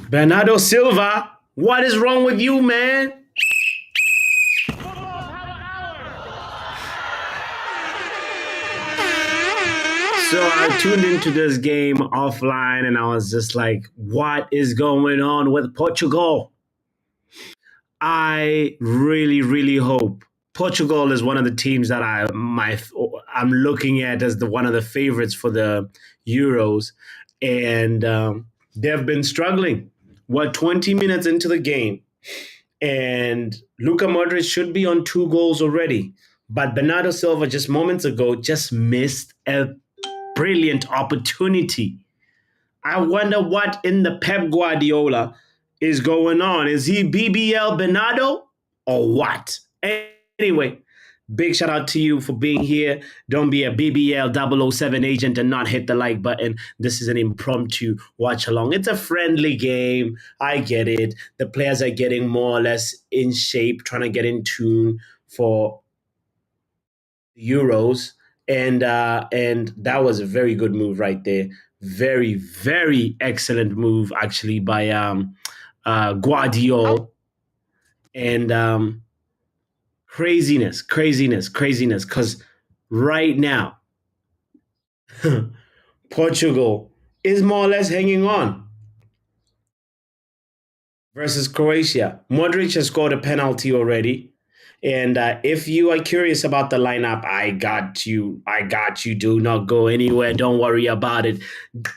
Bernardo Silva, what is wrong with you, man? So I tuned into this game offline and I was just like, what is going on with Portugal? I really, really hope Portugal is one of the teams that I'm looking at as the one of the favorites for the Euros, and they've been struggling. We're 20 minutes into the game, and Luka Modric should be on 2 goals already, but Bernardo Silva just moments ago just missed a brilliant opportunity. I wonder what in the Pep Guardiola is going on. Is he BBL Bernardo or what? Anyway, big shout out to you for being here. Don't be a BBL 007 agent and not hit the like button. This is an impromptu watch along. It's a friendly game. I get it. The players are getting more or less in shape, trying to get in tune for Euros, and that was a very good move right there. Very, very excellent move actually by Guardiola, and craziness, craziness, craziness. Because right now, Portugal is more or less hanging on versus Croatia. Modric has scored a penalty already. And if you are curious about the lineup, I got you. I got you. Do not go anywhere. Don't worry about it.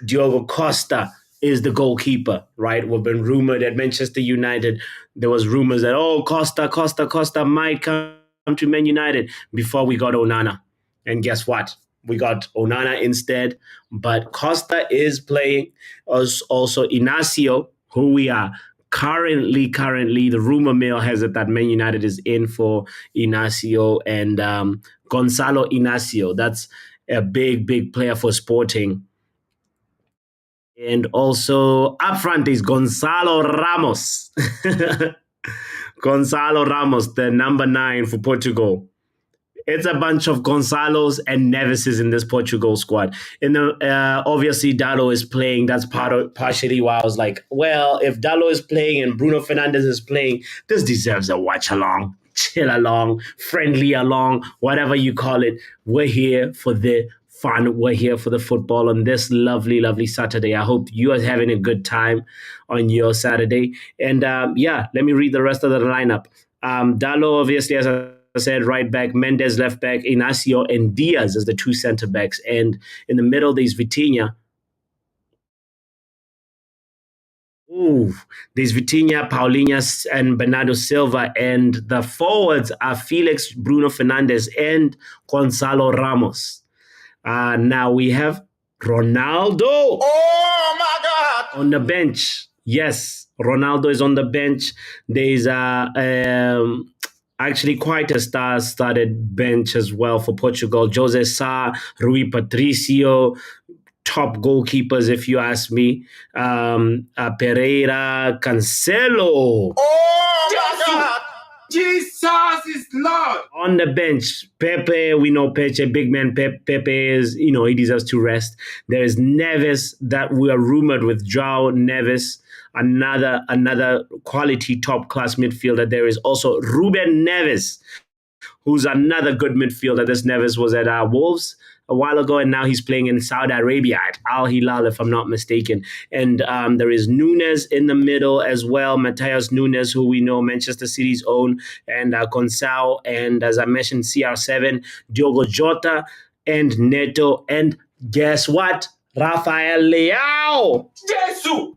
Diogo Costa is the goalkeeper, right? We've been rumored at Manchester United. There was rumors that, oh, Costa might come to Man United before we got Onana. And guess what? We got Onana instead. But Costa is playing. Also Inacio, who we are currently the rumor mill has it that Man United is in for Inacio and Gonzalo Inacio. That's a big player for Sporting. And also up front is Gonzalo Ramos. Gonzalo Ramos, the number 9 for Portugal. It's a bunch of Gonzalos and Neveses in this Portugal squad. And obviously Dalot is playing. That's partially why I was like, well, if Dalot is playing and Bruno Fernandes is playing, this deserves a watch along, chill along, friendly along, whatever you call it. We're here for the fun. We're here for the football on this lovely Saturday. I hope you are having a good time on your Saturday. And let me read the rest of the lineup. Dalot, obviously, as I said, right back, Mendes left back, Inacio and Diaz as the 2 center backs. And in the middle, there's Vitinha. There's Vitinha, Paulinho, and Bernardo Silva. And the forwards are Felix, Bruno Fernandes, and Gonzalo Ramos. Now we have Ronaldo. Oh my God! On the bench. Yes, Ronaldo is on the bench. There's actually quite a star-studded bench as well for Portugal. Jose Sa, Rui Patricio, top goalkeepers, if you ask me. Pereira, Cancelo. Oh my God! Jesus is Lord. On the bench, Pepe, we know Pepe, big man Pepe is, he deserves to rest. There is Neves that we are rumored with, João Neves, another quality top class midfielder. There is also Ruben Neves, who's another good midfielder. This Neves was at Wolves a while ago, and now he's playing in Saudi Arabia at Al Hilal, if I'm not mistaken. And there is Nunes in the middle as well, Matheus Nunes, who we know Manchester City's own, and Consao, and as I mentioned, CR7, Diogo Jota, and Neto, and guess what? Rafael Leao. Jesus!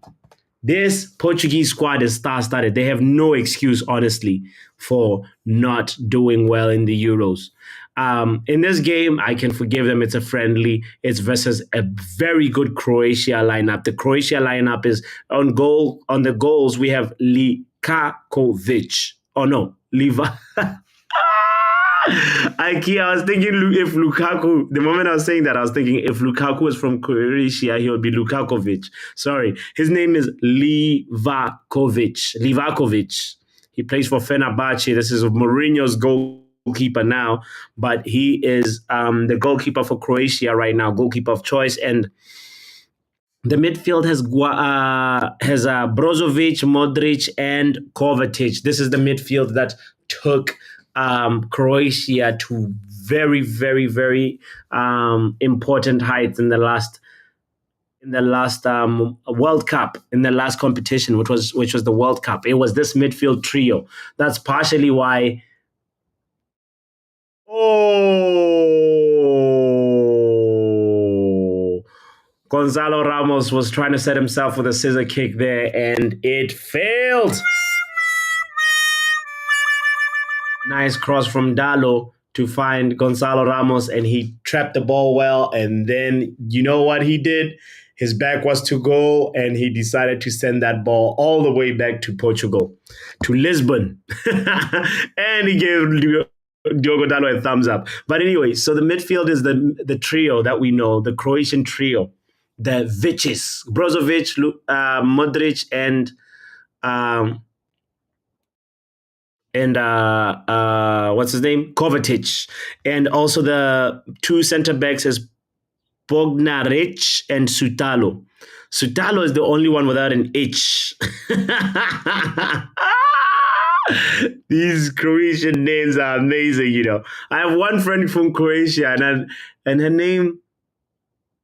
This Portuguese squad is star-studded. They have no excuse, honestly, for not doing well in the Euros. In this game, I can forgive them. It's a friendly. It's versus a very good Croatia lineup. The Croatia lineup is on goal. On the goals, we have Likakovic. Oh no, Liva. I was thinking if Lukaku, the moment I was saying that, I was thinking if Lukaku was from Croatia, he would be Lukakovic. Sorry. His name is Livakovic. He plays for Fenerbahce. This is Mourinho's goalkeeper now, but he is the goalkeeper for Croatia right now, goalkeeper of choice. And The midfield has Brozovic, Modric, and Kovacic. This is the midfield that took Croatia to very, very, very important heights in the last World Cup, in the last competition, which was the World Cup. It was this midfield trio. That's partially why. Oh, Gonzalo Ramos was trying to set himself with a scissor kick there, and it failed. Nice cross from Dalot to find Gonzalo Ramos, and he trapped the ball well. And then you know what he did? His back was to goal, and he decided to send that ball all the way back to Portugal, to Lisbon. And he gave Diogo Dalot a thumbs up. But anyway, so the midfield is the trio that we know, the Croatian trio, the Viches, Brozovic, Modric, um, and what's his name? Kovacic. And also the two center backs is Bognaric and Sutalo. Sutalo is the only one without an H. These Croatian names are amazing. I have one friend from Croatia, and her name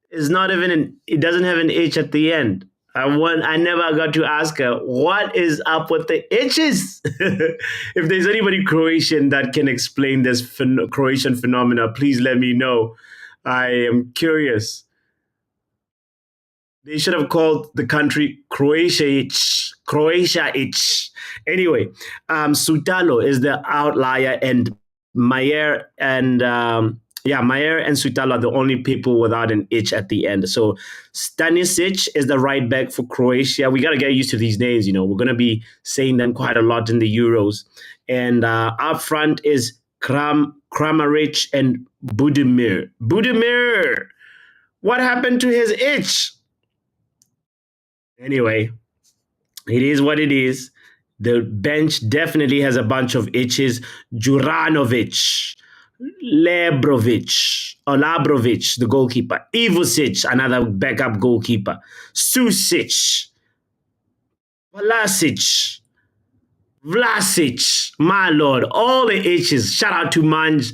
is not even it doesn't have an H at the end. I never got to ask her what is up with the H's. If there's anybody Croatian that can explain this Croatian phenomena, please let me know. I am curious. They should have called the country Croatia. Croatia. Anyway, Sutalo is the outlier, and Mayer and Mayer and Sutalo are the only people without an H at the end. So Stanisic is the right back for Croatia. We got to get used to these names. We're going to be saying them quite a lot in the Euros. And up front is Kramaric and Budimir. Budimir! What happened to his H? Anyway, it is what it is. The bench definitely has a bunch of itches. Juranovic, Labrovic, the goalkeeper. Ivusic, another backup goalkeeper. Susic, Vlasic, my lord, all the H's. Shout out to Manjic.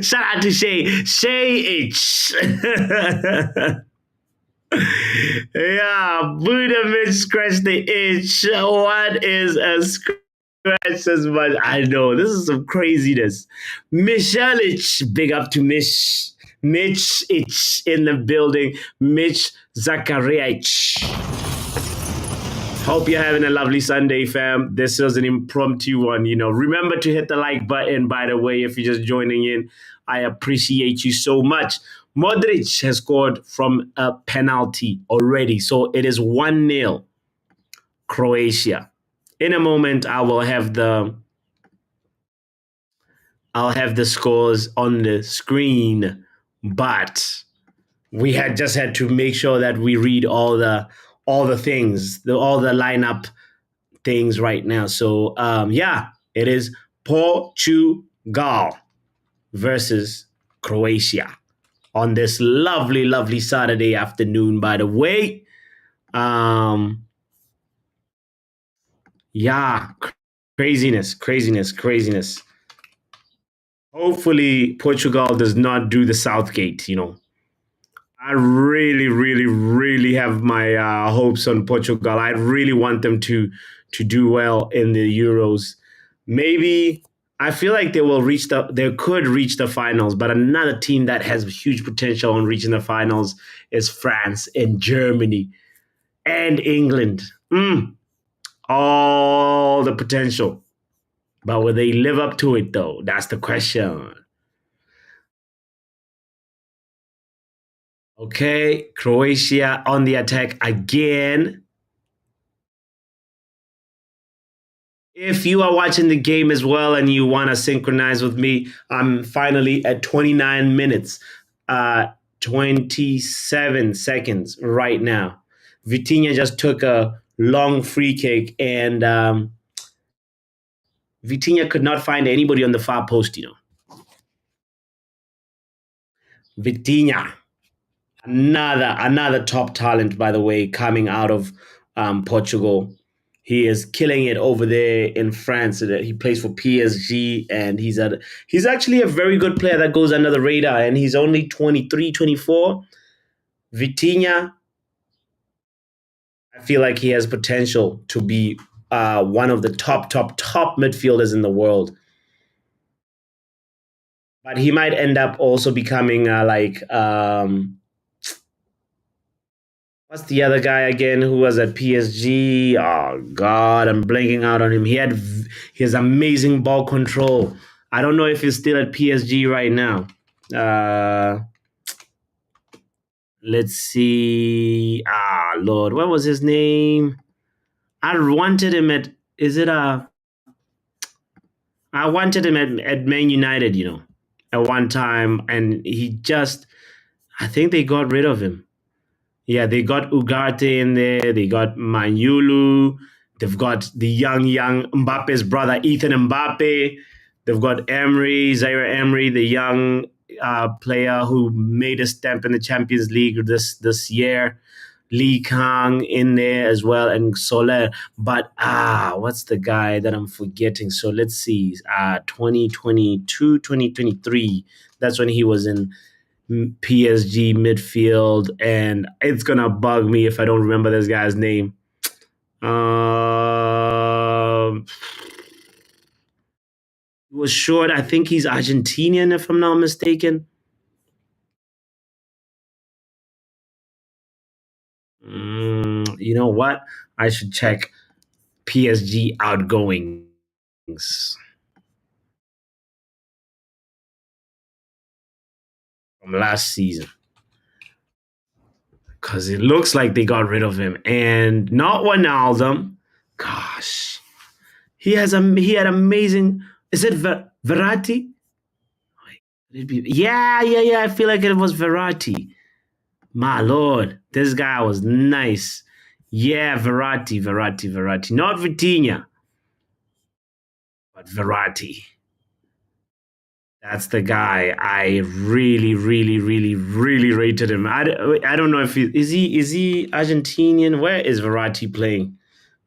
Shout out to Shay H. Yeah, Budimir scratched the itch. What is a scratch as much? I know, this is some craziness. Michelic, big up to Mitch Itch in the building. Mitch Zachariach. Hope you're having a lovely Sunday, fam. This was an impromptu one. Remember to hit the like button, by the way, if you're just joining in. I appreciate you so much. Modric has scored from a penalty already, so it is 1-0 Croatia. In a moment, I'll have the scores on the screen, but we just had to make sure that we read all the things, all the lineup things right now. So it is Portugal versus Croatia on this lovely, lovely Saturday afternoon, by the way. Craziness. Hopefully Portugal does not do the Southgate. I really, really, really have my hopes on Portugal. I really want them to do well in the Euros. Maybe I feel like they could reach the finals, but another team that has huge potential on reaching the finals is France and Germany and England. All the potential. But will they live up to it, though? That's the question. Okay, Croatia on the attack again. If you are watching the game as well and you want to synchronize with me, I'm finally at 29 minutes, 27 seconds right now. Vitinha just took a long free kick, and Vitinha could not find anybody on the far post. Vitinha, another top talent, by the way, coming out of Portugal. He is killing it over there in France. He plays for PSG, and he's actually a very good player that goes under the radar. And he's only 23, 24. Vitinha, I feel like he has potential to be one of the top midfielders in the world. But he might end up also becoming what's the other guy again who was at PSG? Oh God, I'm blanking out on him. He has amazing ball control. I don't know if he's still at PSG right now. Uh, let's see. Lord, what was his name? I wanted him at. Is it a? I wanted him at Man United. At one time, and he just. I think they got rid of him. Yeah, they got Ugarte in there. They got Manyulu. They've got the young Mbappe's brother, Ethan Mbappe. They've got Zaire Emery, the young player who made a stamp in the Champions League this year. Lee Kang in there as well, and Soler. But what's the guy that I'm forgetting? So let's see. 2022, 2023. That's when he was in PSG midfield, and it's gonna bug me if I don't remember this guy's name. He was short. I think he's Argentinian, if I'm not mistaken. You know what? I should check PSG outgoings from last season, because it looks like they got rid of him, and not Wijnaldum. Gosh, he had amazing. Is it Verratti? Yeah. I feel like it was Verratti. My lord, this guy was nice. Yeah, Verratti. Not Vitinha, but Verratti. That's the guy. I really rated him. I don't know if he Argentinian. Where is Verratti playing?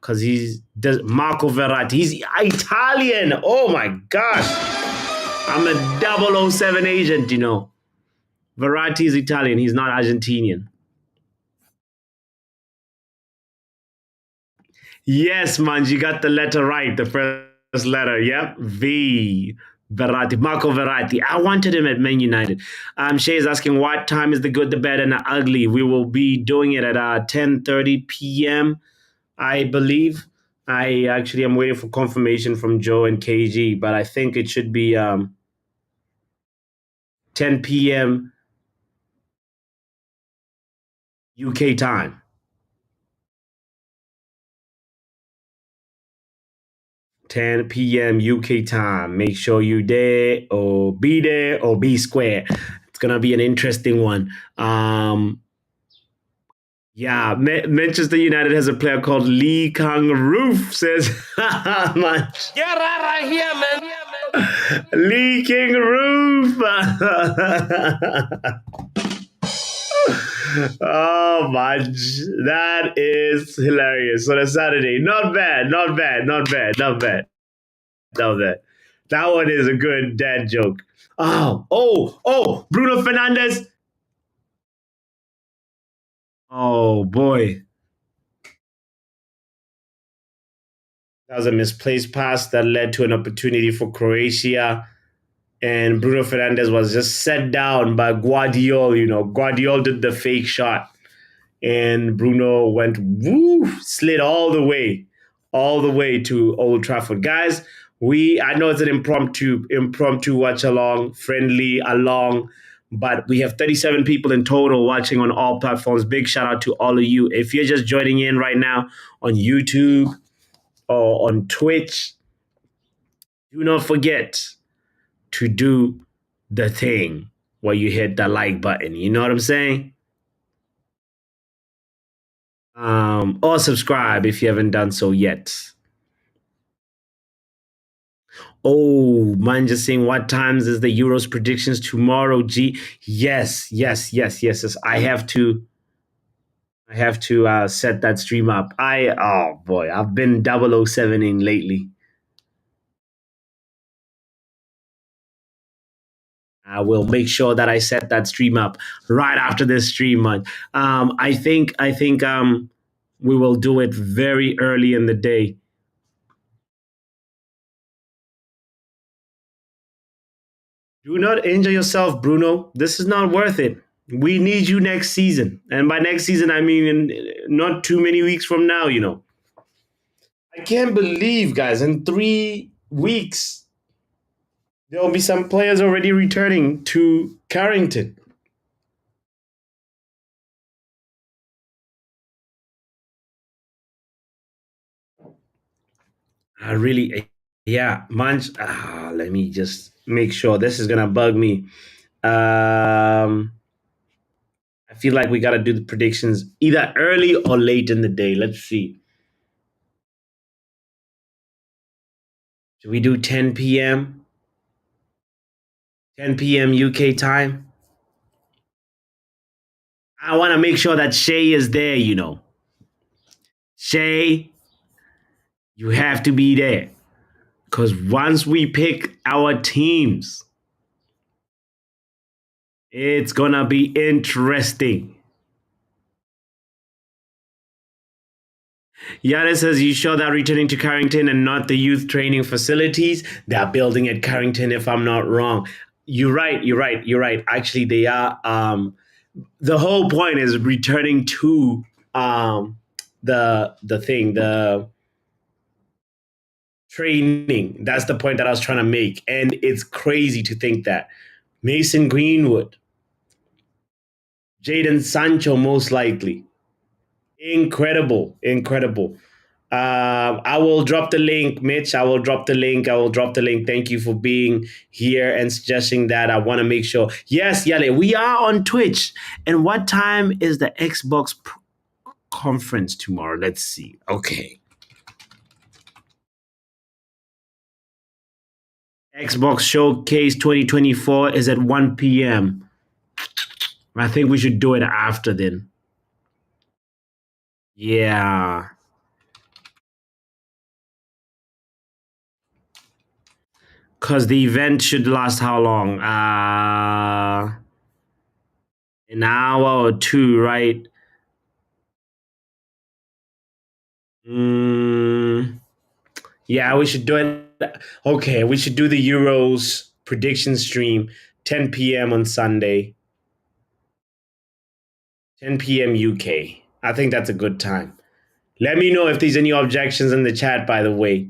Because he's Marco Verratti. He's Italian. Oh my gosh. I'm a 007 agent. Verratti is Italian. He's not Argentinian. Yes, man, you got the letter right. The first letter. Yep. V. Verratti. Marco Verratti. I wanted him at Man United. Shay is asking what time is the good, the bad, and the ugly. We will be doing it at 10:30 p.m., I believe. I actually am waiting for confirmation from Joe and KG, but I think it should be 10 p.m. UK time. 10 p.m. UK time. Make sure you there or be square. It's gonna be an interesting one. Yeah, Manchester United has a player called Lee Kang Roof. Says, man, Get out of here, man. Lee King Roof. Oh my, that is hilarious. On a Saturday, not bad. That one is a good dad joke. Oh, Bruno Fernandez. Oh boy, that was a misplaced pass that led to an opportunity for Croatia. And Bruno Fernandez was just set down by Guardiol. Guardiol did the fake shot, and Bruno went slid all the way to Old Trafford. Guys, I know it's an impromptu watch along, friendly along, but we have 37 people in total watching on all platforms. Big shout out to all of you. If you're just joining in right now on YouTube or on Twitch, do not forget to do the thing where you hit the like button. You know what I'm saying? Or subscribe if you haven't done so yet. Oh, man, just saying what times is the Euros predictions tomorrow? G. Yes, yes, yes, yes, yes. I have to set that stream up. Oh boy, I've been 007ing lately. I will make sure that I set that stream up right after this stream, man. I think we will do it very early in the day. Do not injure yourself, Bruno. This is not worth it. We need you next season. And by next season, I mean not too many weeks from now. I can't believe, guys, in 3 weeks, there will be some players already returning to Carrington. I really, yeah, Manch. Let me just make sure this is going to bug me. I feel like we got to do the predictions either early or late in the day. Let's see. Should we do 10 p.m.? 10 p.m. UK time? I want to make sure that Shay is there. Shay, you have to be there. Because once we pick our teams, it's going to be interesting. Yada says, you sure that returning to Carrington and not the youth training facilities? They're building at Carrington, if I'm not wrong. You're right. You're right. You're right. Actually, they are. The whole point is returning to the training. That's the point that I was trying to make. And it's crazy to think that Mason Greenwood, Jaden Sancho, most likely. Incredible. Incredible. I will drop the link, Mitch. I will drop the link. I will drop the link. Thank you for being here and suggesting that. I want to make sure. Yes, Yale, we are on Twitch. And what time is the Xbox conference tomorrow? Let's see. Okay. Xbox Showcase 2024 is at 1 p.m. I think we should do it after then. Yeah. Because the event should last how long? An hour or two, right? Mm, yeah, we should do it. Okay, we should do the Euros prediction stream 10 p.m. on Sunday, 10 p.m. UK. I think that's a good time. Let me know if there's any objections in the chat, by the way.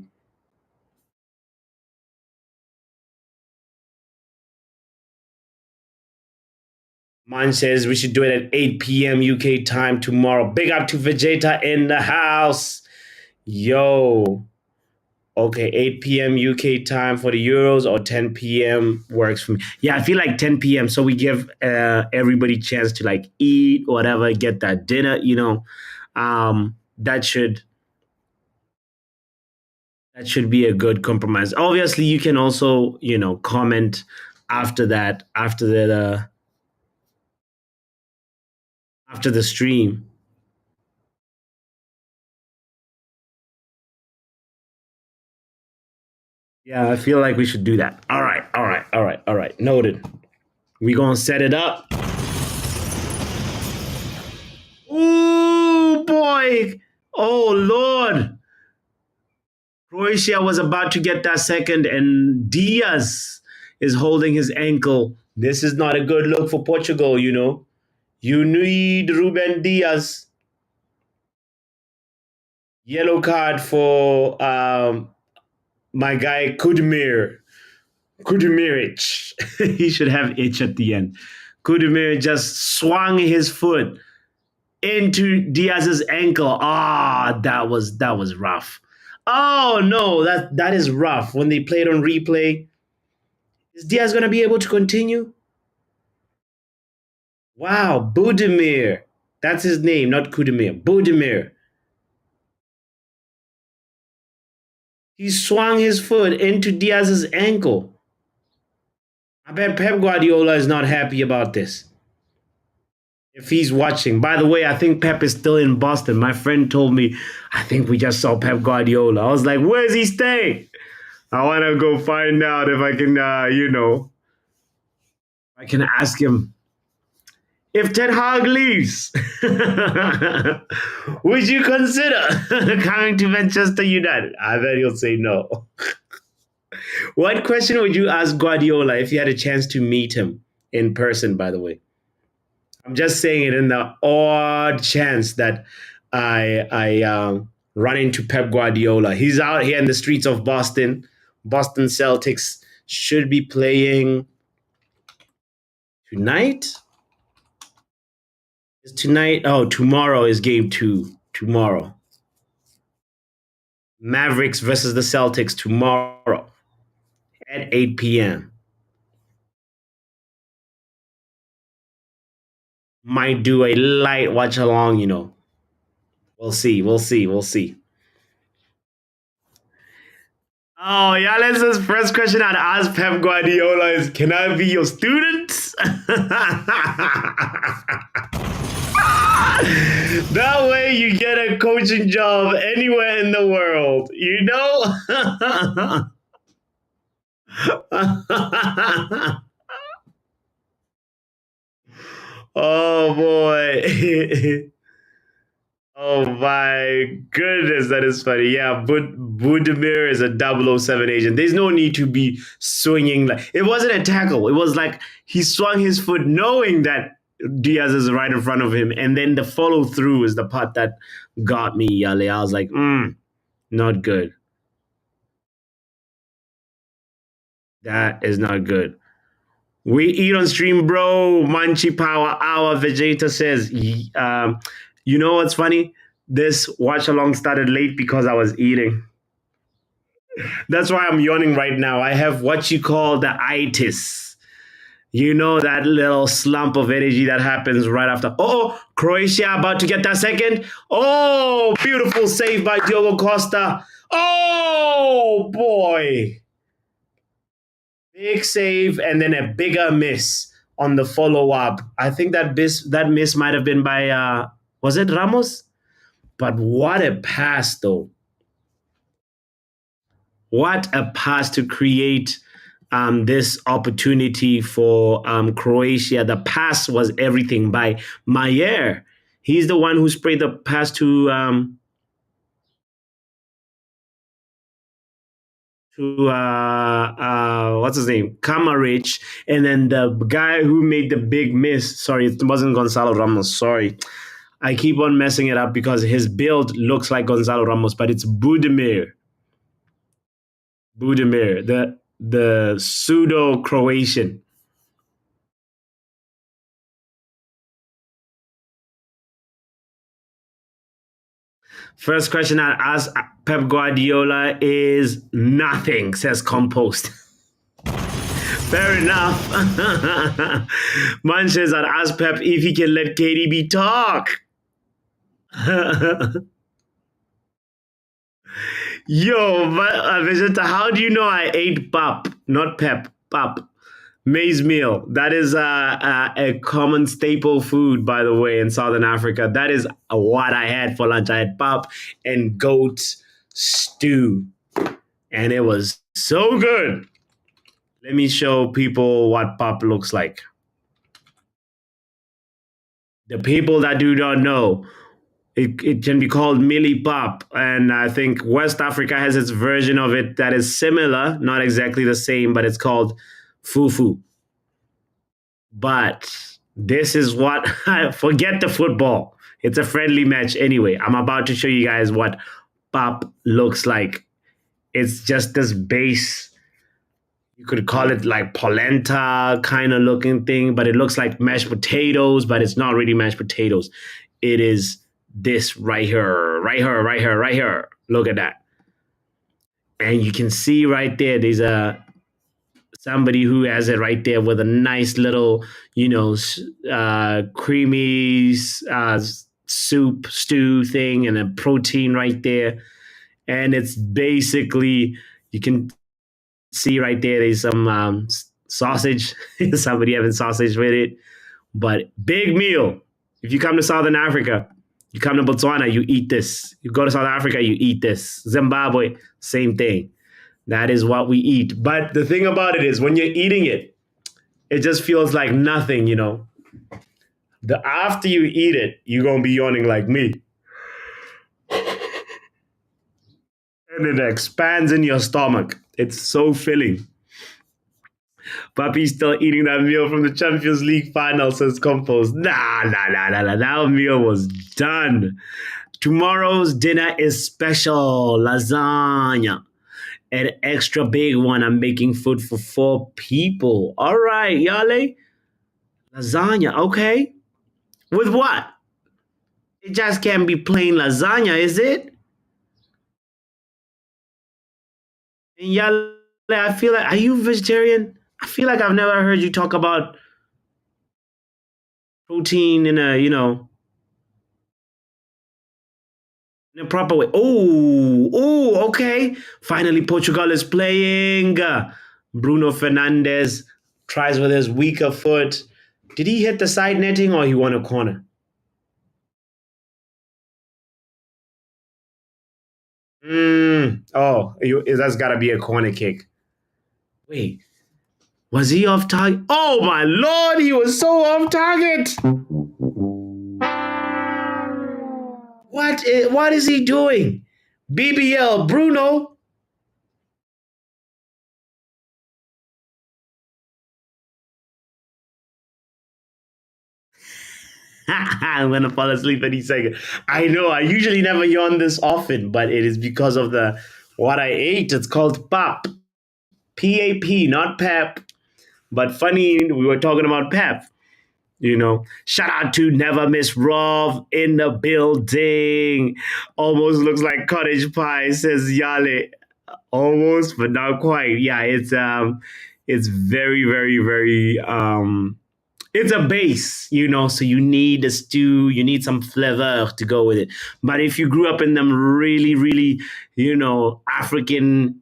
Mine says we should do it at 8 p.m. UK time tomorrow. Big up to Vegeta in the house. Yo. Okay, 8 p.m. UK time for the Euros or 10 p.m. works for me. Yeah, I feel like 10 p.m. So we give everybody chance to like eat, whatever, get that dinner. That should be a good compromise. Obviously, you can also comment after that, after the stream. Yeah, I feel like we should do that. All right, all right, all right, all right. Noted. We gonna set it up. Oh boy! Oh Lord! Croatia was about to get that second, and Diaz is holding his ankle. This is not a good look for Portugal. You need Ruben Diaz. Yellow card for my guy Kudmir. Kudmiric. He should have itch at the end. Kudmir just swung his foot into Diaz's ankle. That was rough. Oh no, that is rough. When they played on replay, is Diaz gonna be able to continue? Wow, Budimir. That's his name, not Kudimir. Budimir. He swung his foot into Diaz's ankle. I bet Pep Guardiola is not happy about this. If he's watching. By the way, I think Pep is still in Boston. My friend told me, I think we just saw Pep Guardiola. I was like, where's he staying? I want to go find out if I can, I can ask him. If Ten Hag leaves, would you consider coming to Manchester United? I bet he'll say no. What question would you ask Guardiola if you had a chance to meet him in person, by the way? I'm just saying it in the odd chance that I run into Pep Guardiola. He's out here in the streets of Boston. Boston Celtics should be playing tonight. Is tonight? Oh, tomorrow is game 2. Tomorrow. Mavericks versus the Celtics tomorrow at 8 p.m. Might do a light watch along. We'll see. We'll see. We'll see. Oh, yeah, let's just first question I'd ask Pep Guardiola is, can I be your student? That way you get a coaching job anywhere in the world, Oh, boy. Oh my goodness, that is funny. Yeah, but Budimir is a 007 agent. There's no need to be swinging like it wasn't a tackle. It was like he swung his foot knowing that Diaz is right in front of him, and then the follow through is the part that got me, Yale. I was like, not good. That is not good. We eat on stream, bro. Manchi Power Hour. Vegeta says, you know what's funny? This watch along started late because I was eating. That's why I'm yawning right now. I have what you call the itis. You know, that little slump of energy that happens right after. Oh, Croatia about to get that second. Oh, beautiful save by Diogo Costa. Oh, boy. Big save and then a bigger miss on the follow up. I think that miss might have been by, was it Ramos? But what a pass, though. What a pass to create this opportunity for Croatia. The pass was everything by Mayer. He's the one who sprayed the pass to what's his name, Kamaric, and then the guy who made the big miss. Sorry, it wasn't Gonzalo Ramos. Sorry, I keep on messing it up because his build looks like Gonzalo Ramos, but it's Budimir, the pseudo Croatian. First question I ask Pep Guardiola is nothing, says Compost. Fair enough. Man says I'd ask Pep if he can let KDB talk. Yo, Vegeta, how do you know I ate pap, not pep, pap? Maize meal. That is a common staple food, by the way, in Southern Africa. That is what I had for lunch. I had pap and goat stew, and it was so good. Let me show people what pap looks like. The people that do not know, it can be called Millie Pop, and I think West Africa has its version of it that is similar, not exactly the same, but it's called Fufu. But this is what forget the football. It's a friendly match anyway. I'm about to show you guys what pop looks like. It's just this base. You could call it like polenta kind of looking thing, but it looks like mashed potatoes, but it's not really mashed potatoes. It is this right here, right here, right here, right here. Look at that. And you can see right there, there's somebody who has it right there with a nice little, creamy soup stew thing and a protein right there. and it's basically, you can see right there, there's some sausage, somebody having sausage with it, but big meal. If you come to Southern Africa, you come to Botswana, you eat this. You go to South Africa, you eat this. Zimbabwe, same thing. That is what we eat. But the thing about it is, when you're eating it, it just feels like nothing, you know. The after you eat it, you're gonna be yawning like me. And it expands in your stomach. It's so filling. Papi's still eating that meal from the Champions League final, says Compost. Nah, nah, nah, nah, nah. That meal was done. Tomorrow's dinner is special. Lasagna. An extra big one. I'm making food for 4 people. All right, Yale. Lasagna. Okay. With what? It just can't be plain lasagna, is it? And Yale, I feel like, are you vegetarian? I feel like I've never heard you talk about protein in a, in a proper way. Oh, okay. Finally, Portugal is playing. Bruno Fernandes tries with his weaker foot. Did he hit the side netting or he won a corner? That's got to be a corner kick. Wait, was he off target? Oh my lord, he was so off target. What is he doing? BBL, Bruno. I'm gonna fall asleep any second. I know. I usually never yawn this often, but it is because of the what I ate. It's called pap, PAP, not pep. But funny, we were talking about pep. Shout out to Never Miss Rov in the building. Almost looks like cottage pie, says Yale. Almost, but not quite. Yeah, it's very, very, very it's a base, so you need a stew, you need some flavor to go with it. But if you grew up in them really, really, typical African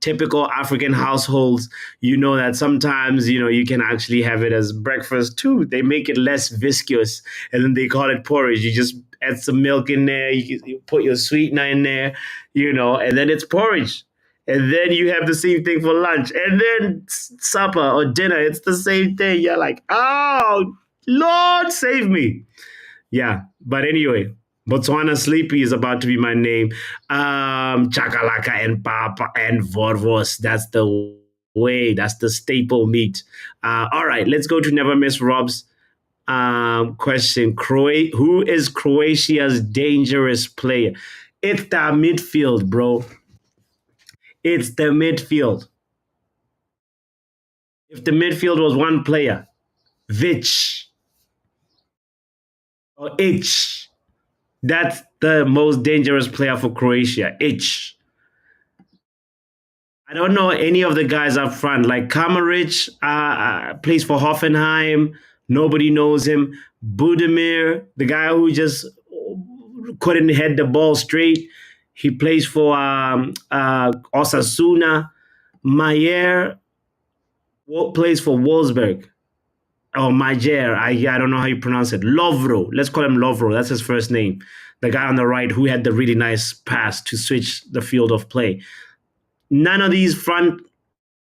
households, you know that sometimes, you can actually have it as breakfast too. They make it less viscous and then they call it porridge. You just add some milk in there, you put your sweetener in there, and then it's porridge. And then you have the same thing for lunch. And then supper or dinner, it's the same thing. You're like, oh, Lord, save me. Yeah. But anyway, Botswana Sleepy is about to be my name. Chakalaka and Papa and Vorvos. That's the way. That's the staple meat. All right. Let's go to Never Miss Rob's question. Who is Croatia's dangerous player? It's the midfield, bro. It's the midfield. If the midfield was one player, Vich or H, that's the most dangerous player for Croatia. H. I don't know any of the guys up front. Like Kamaric plays for Hoffenheim. Nobody knows him. Budimir, the guy who just couldn't head the ball straight. He plays for Osasuna. Mayer plays for Wolfsburg. Oh, Majer. I don't know how you pronounce it. Lovro. Let's call him Lovro. That's his first name. The guy on the right who had the really nice pass to switch the field of play. None of these front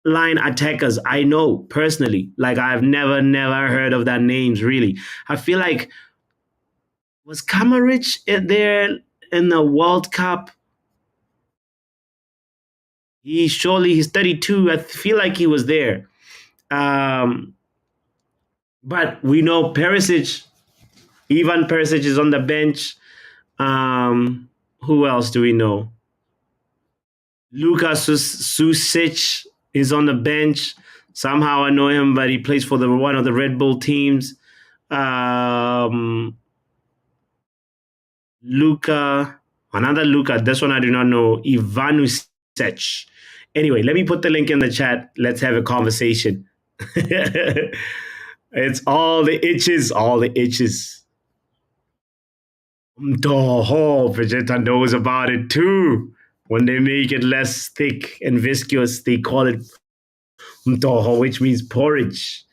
line attackers I know personally. Like I've never heard of their names really. I feel like was Kamaric there in the World Cup? He's 32. I feel like he was there. But we know Perisic, Ivan Perisic is on the bench. Who else do we know? Luka Susic is on the bench. Somehow I know him, but he plays for one of the Red Bull teams. Another Luka. This one I do not know. Ivanusic. Anyway, let me put the link in the chat. Let's have a conversation. It's all the itches, all the itches. Oh, Vegeta knows about it too. When they make it less thick and viscous, they call it mtoho, which means porridge.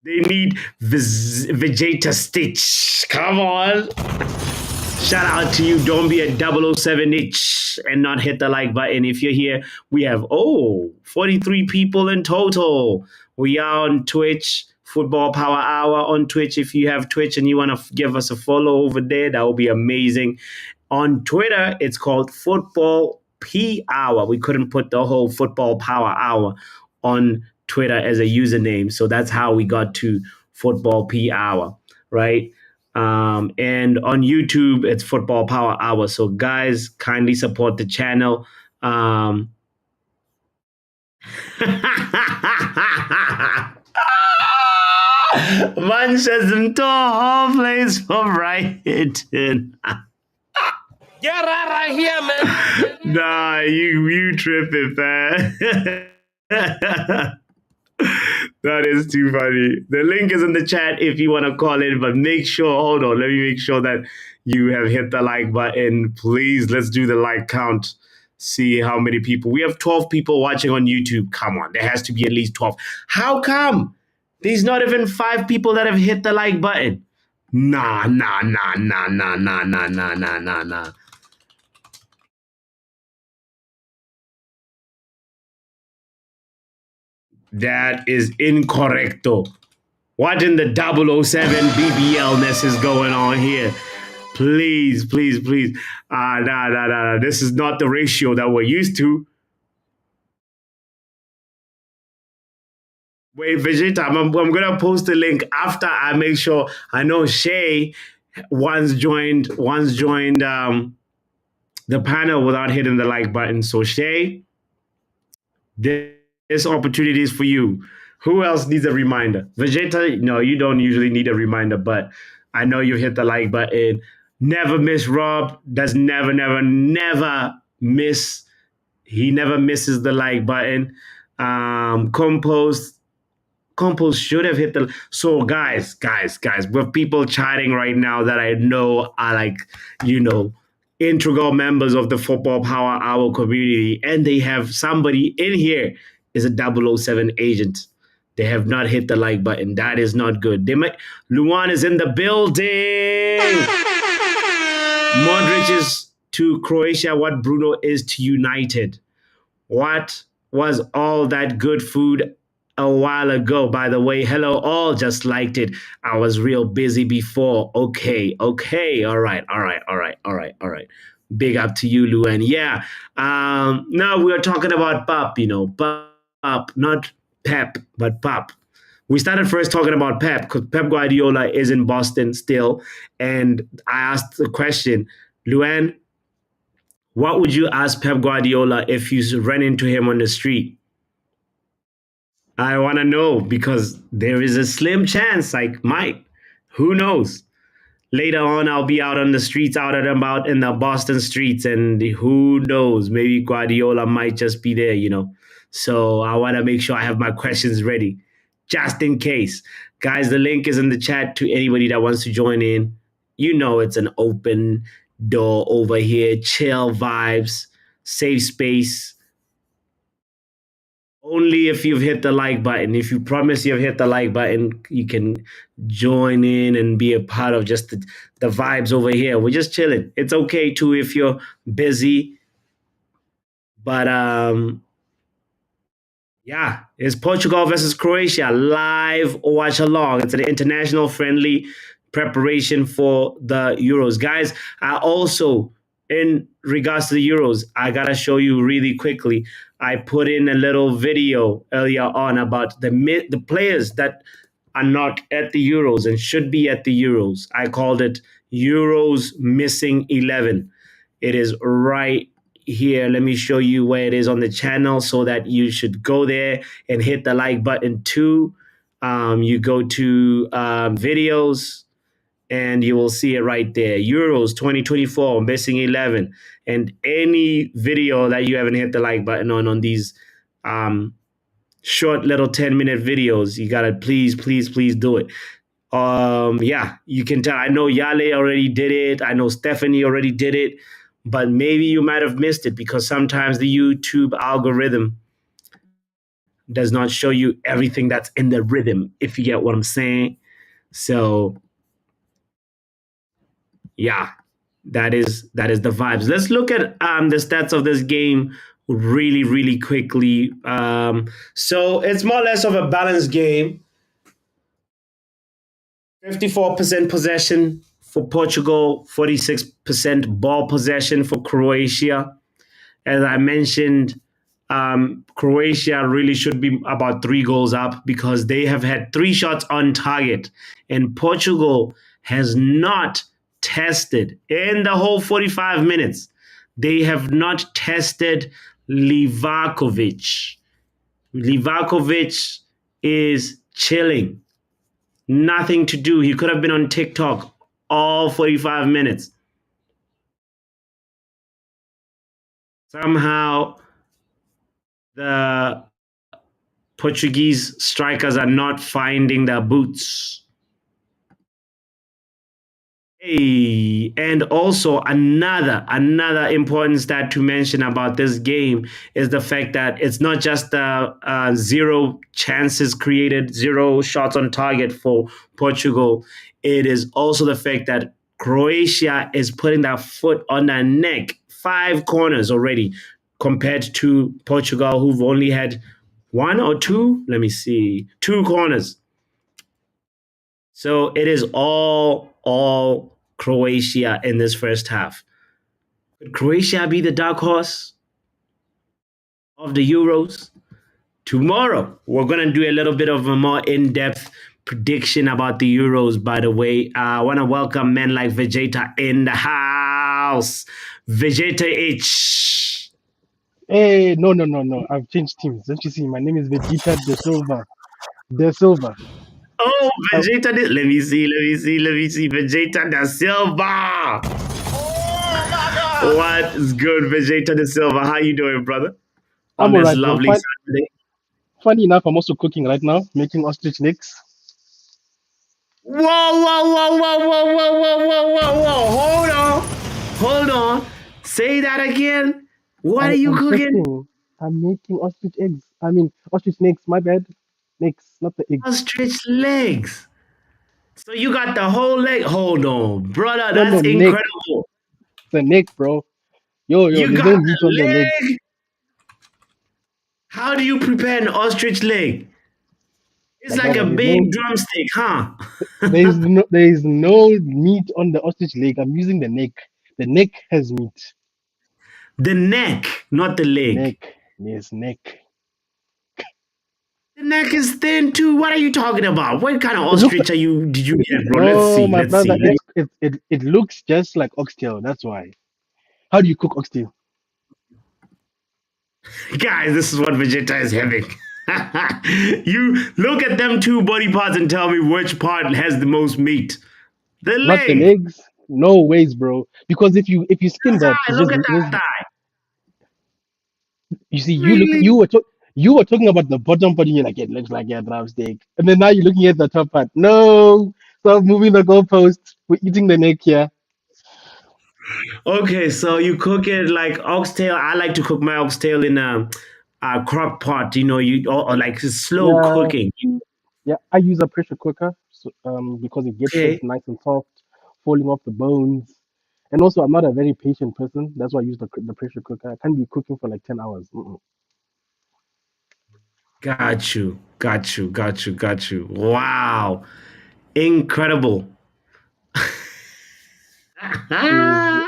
They need Vegeta Stitch. Come on. Shout out to you. Don't be a 007 itch and not hit the like button. If you're here, we have 43 people in total. We are on Twitch, Football Power Hour on Twitch. If you have Twitch and you want to give us a follow over there, that would be amazing. On Twitter, it's called Football P Hour. We couldn't put the whole Football Power Hour on Twitter as a username. So that's how we got to Football P Hour, right? And on YouTube, it's Football Power Hour. So, guys, kindly support the channel. Manchester plays for Brighton. Get out of here, man. Nah, you tripping, man. That is too funny. The link is in the chat if you want to call in, but make sure, hold on, let me make sure that you have hit the like button. Please, let's do the like count. See how many people. We have 12 people watching on YouTube. Come on, there has to be at least 12. How come there's not even 5 people that have hit the like button? Nah. That is incorrecto. What in the 007 BBL-ness is going on here? Please. Nah. This is not the ratio that we're used to. Wait, Vegeta, I'm going to post the link after I make sure. I know Shay once joined the panel without hitting the like button. So Shay, this opportunity is for you. Who else needs a reminder? Vegeta, no, you don't usually need a reminder, but I know you hit the like button. Never miss Rob. Does never miss. He never misses the like button. Compost should have hit the. So guys, with people chatting right now that I know are like, integral members of the Football Power Hour community, and they have somebody in here is a 007 agent. They have not hit the like button. That is not good. Luan is in the building. Modric is to Croatia what Bruno is to United. What was all that good food a while ago? By the way, hello all, just liked it. I was real busy before. Okay. All right. Big up to you, Luan. Yeah. Now we're talking about Pop, Pop, not Pep, but Pop. We started first talking about Pep because Pep Guardiola is in Boston still. And I asked the question, Luan, what would you ask Pep Guardiola if you ran into him on the street? I want to know because there is a slim chance I might. Who knows? Later on, I'll be out on the streets, out and about in the Boston streets, and who knows? Maybe Guardiola might just be there, So I want to make sure I have my questions ready, just in case. Guys, the link is in the chat to anybody that wants to join in. It's an open door over here, chill vibes, safe space. Only if you've hit the like button. If you promise you've hit the like button, you can join in and be a part of just the vibes over here. We're just chilling. It's okay too if you're busy. But yeah, it's Portugal versus Croatia live watch along. It's an international friendly preparation for the Euros. Guys, I also, in regards to the Euros, I got to show you really quickly. I put in a little video earlier on about the players that are not at the Euros and should be at the Euros. I called it Euros Missing 11. It is right here. Let me show you where it is on the channel so that you should go there and hit the like button too. You go to videos and you will see it right there. Euros 2024 Missing 11. And any video that you haven't hit the like button on these short little 10-minute videos, you gotta please do it. Yeah, you can tell. I know Yale already did it. I know Stephanie already did it. but maybe you might have missed it because sometimes the YouTube algorithm does not show you everything that's in the rhythm, if you get what I'm saying. So yeah, that is the vibes. Let's look at the stats of this game really, really quickly. So it's more or less of a balanced game. 54% possession for Portugal, 46% ball possession for Croatia. As I mentioned, Croatia really should be about 3 goals up because they have had 3 shots on target, and Portugal has not tested in the whole 45 minutes. They have not tested Livakovic. Livakovic is chilling, nothing to do. He could have been on TikTok all 45 minutes. Somehow, the Portuguese strikers are not finding their boots. Hey, and also another important stat to mention about this game is the fact that it's not just the 0 chances created, 0 shots on target for Portugal. It is also the fact that Croatia is putting their foot on their neck, 5 corners already, compared to Portugal, who've only had one or two. Let me see, 2 corners. So it is all Croatia in this first half. Could Croatia be the dark horse of the Euros? Tomorrow, we're going to do a little bit of a more in depth prediction about the Euros, by the way. I want to welcome men like Vegeta in the house. Vegeta H. Hey, no, no, no, no. I've changed teams. Don't you see? My name is Vegeta De Silva. De Silva. Oh, I, Vegeta. Let me see. Vegeta da Silva. Oh my God! What is good, Vegeta da Silva? How you doing, brother? On I'm this alright, bro. lovely Saturday. Funny enough, I'm also cooking right now, making ostrich legs. Whoa, whoa, whoa, whoa, whoa, whoa, whoa, whoa, whoa, whoa. Hold on. Say that again. What are I you am cooking? cooking. I'm making ostrich eggs. I mean, ostrich snakes. My bad. Snakes, not the eggs. Ostrich legs. So you got the whole leg. Hold on, brother. No, no, That's neck. incredible. It's a neck, bro. Yo, You there's got no meat on the the leg. leg. How do you prepare an ostrich leg? It's My like a brother, big drumstick, huh? there is no meat on the ostrich leg. I'm using the neck. The neck has meat. The neck, not the leg. Neck. Yes, neck. The neck is thin too. What are you talking about? What kind of It looks ostrich did you get, bro? Let's No, see. my Let's brother, see. it looks just like oxtail. That's why. How do you cook oxtail? Guys, this is what Vegeta is having. You look at them 2 body parts and tell me which part has the most meat. The Not the leg. legs. No ways, bro. Because if you skin that, Thigh. Look at that thigh. you see Really? you were talking about the bottom part. And you're like, it looks like a drumstick, and then now you're looking at the top part. No, stop moving the goalposts. We're eating the neck here. Okay, so you cook it like oxtail. I like to cook my oxtail in a crock pot. Or like slow Yeah, cooking. yeah. I use a pressure cooker, so, because it gets it Okay. nice and soft, falling off the bones. And also, I'm not a very patient person. That's why I use the pressure cooker. I can't be cooking for like 10 hours. Mm-mm. Got you. Wow. Incredible. Is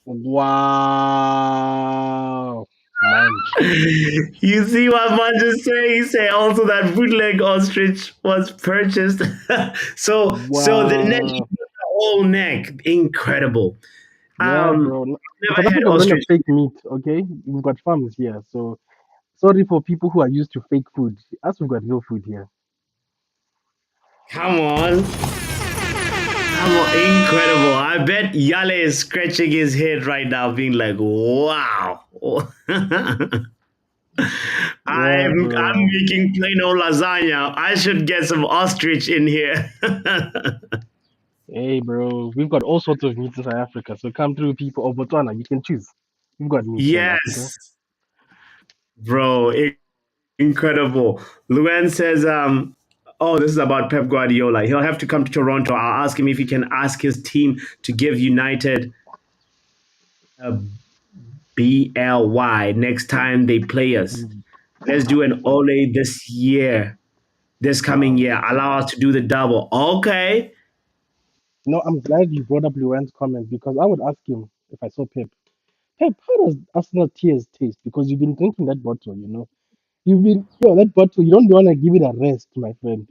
wow, munch. You see what man just say? He said also that bootleg ostrich was purchased. So the neck, Wow. the whole neck, incredible. Yeah, bro. In South Never had Africa, we don't have ostrich. fake meat, okay? We've got farms here. So sorry for people who are used to fake food. Us, we've got real food here. Come on, incredible. I bet Yale is scratching his head right now, being like, "Wow." Yeah, I'm bro. making plain old lasagna. I should get some ostrich in here. Hey, bro, we've got all sorts of meat in South Africa. So come through, people. Or Botswana, you can choose. We've got meat here in Africa. Yes, bro, incredible. Luan says, oh, this is about Pep Guardiola. He'll have to come to Toronto. I'll ask him if he can ask his team to give United a BLY next time they play us. Mm. Let's do an Ole this year, this coming year. Allow us to do the double. Okay. No, I'm glad you brought up Luan's comment because I would ask him if I saw Pep. Pep, how does Arsenal tears taste? Because you've been drinking that bottle, you know. You've been, yo, that bottle, you don't want to give it a rest, my friend.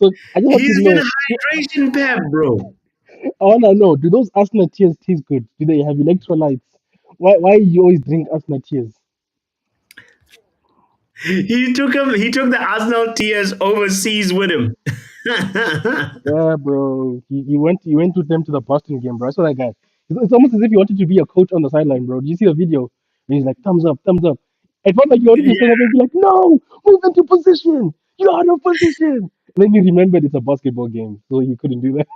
So I just want to He's been know, hydration Pep, bro. I want to know, do those Arsenal tears taste good? Do they have electrolytes? Why you always drink Arsenal tears? He took the Arsenal tears overseas with him. Yeah, bro. He went with them to the Boston game, bro. I saw that guy. It's almost as if he wanted to be a coach on the sideline, bro. Do you see the video? And he's like, thumbs up, thumbs up. It felt like he wanted to stand up and be like, no, move into position. You're out of position. And then he remembered it's a basketball game, so he couldn't do that.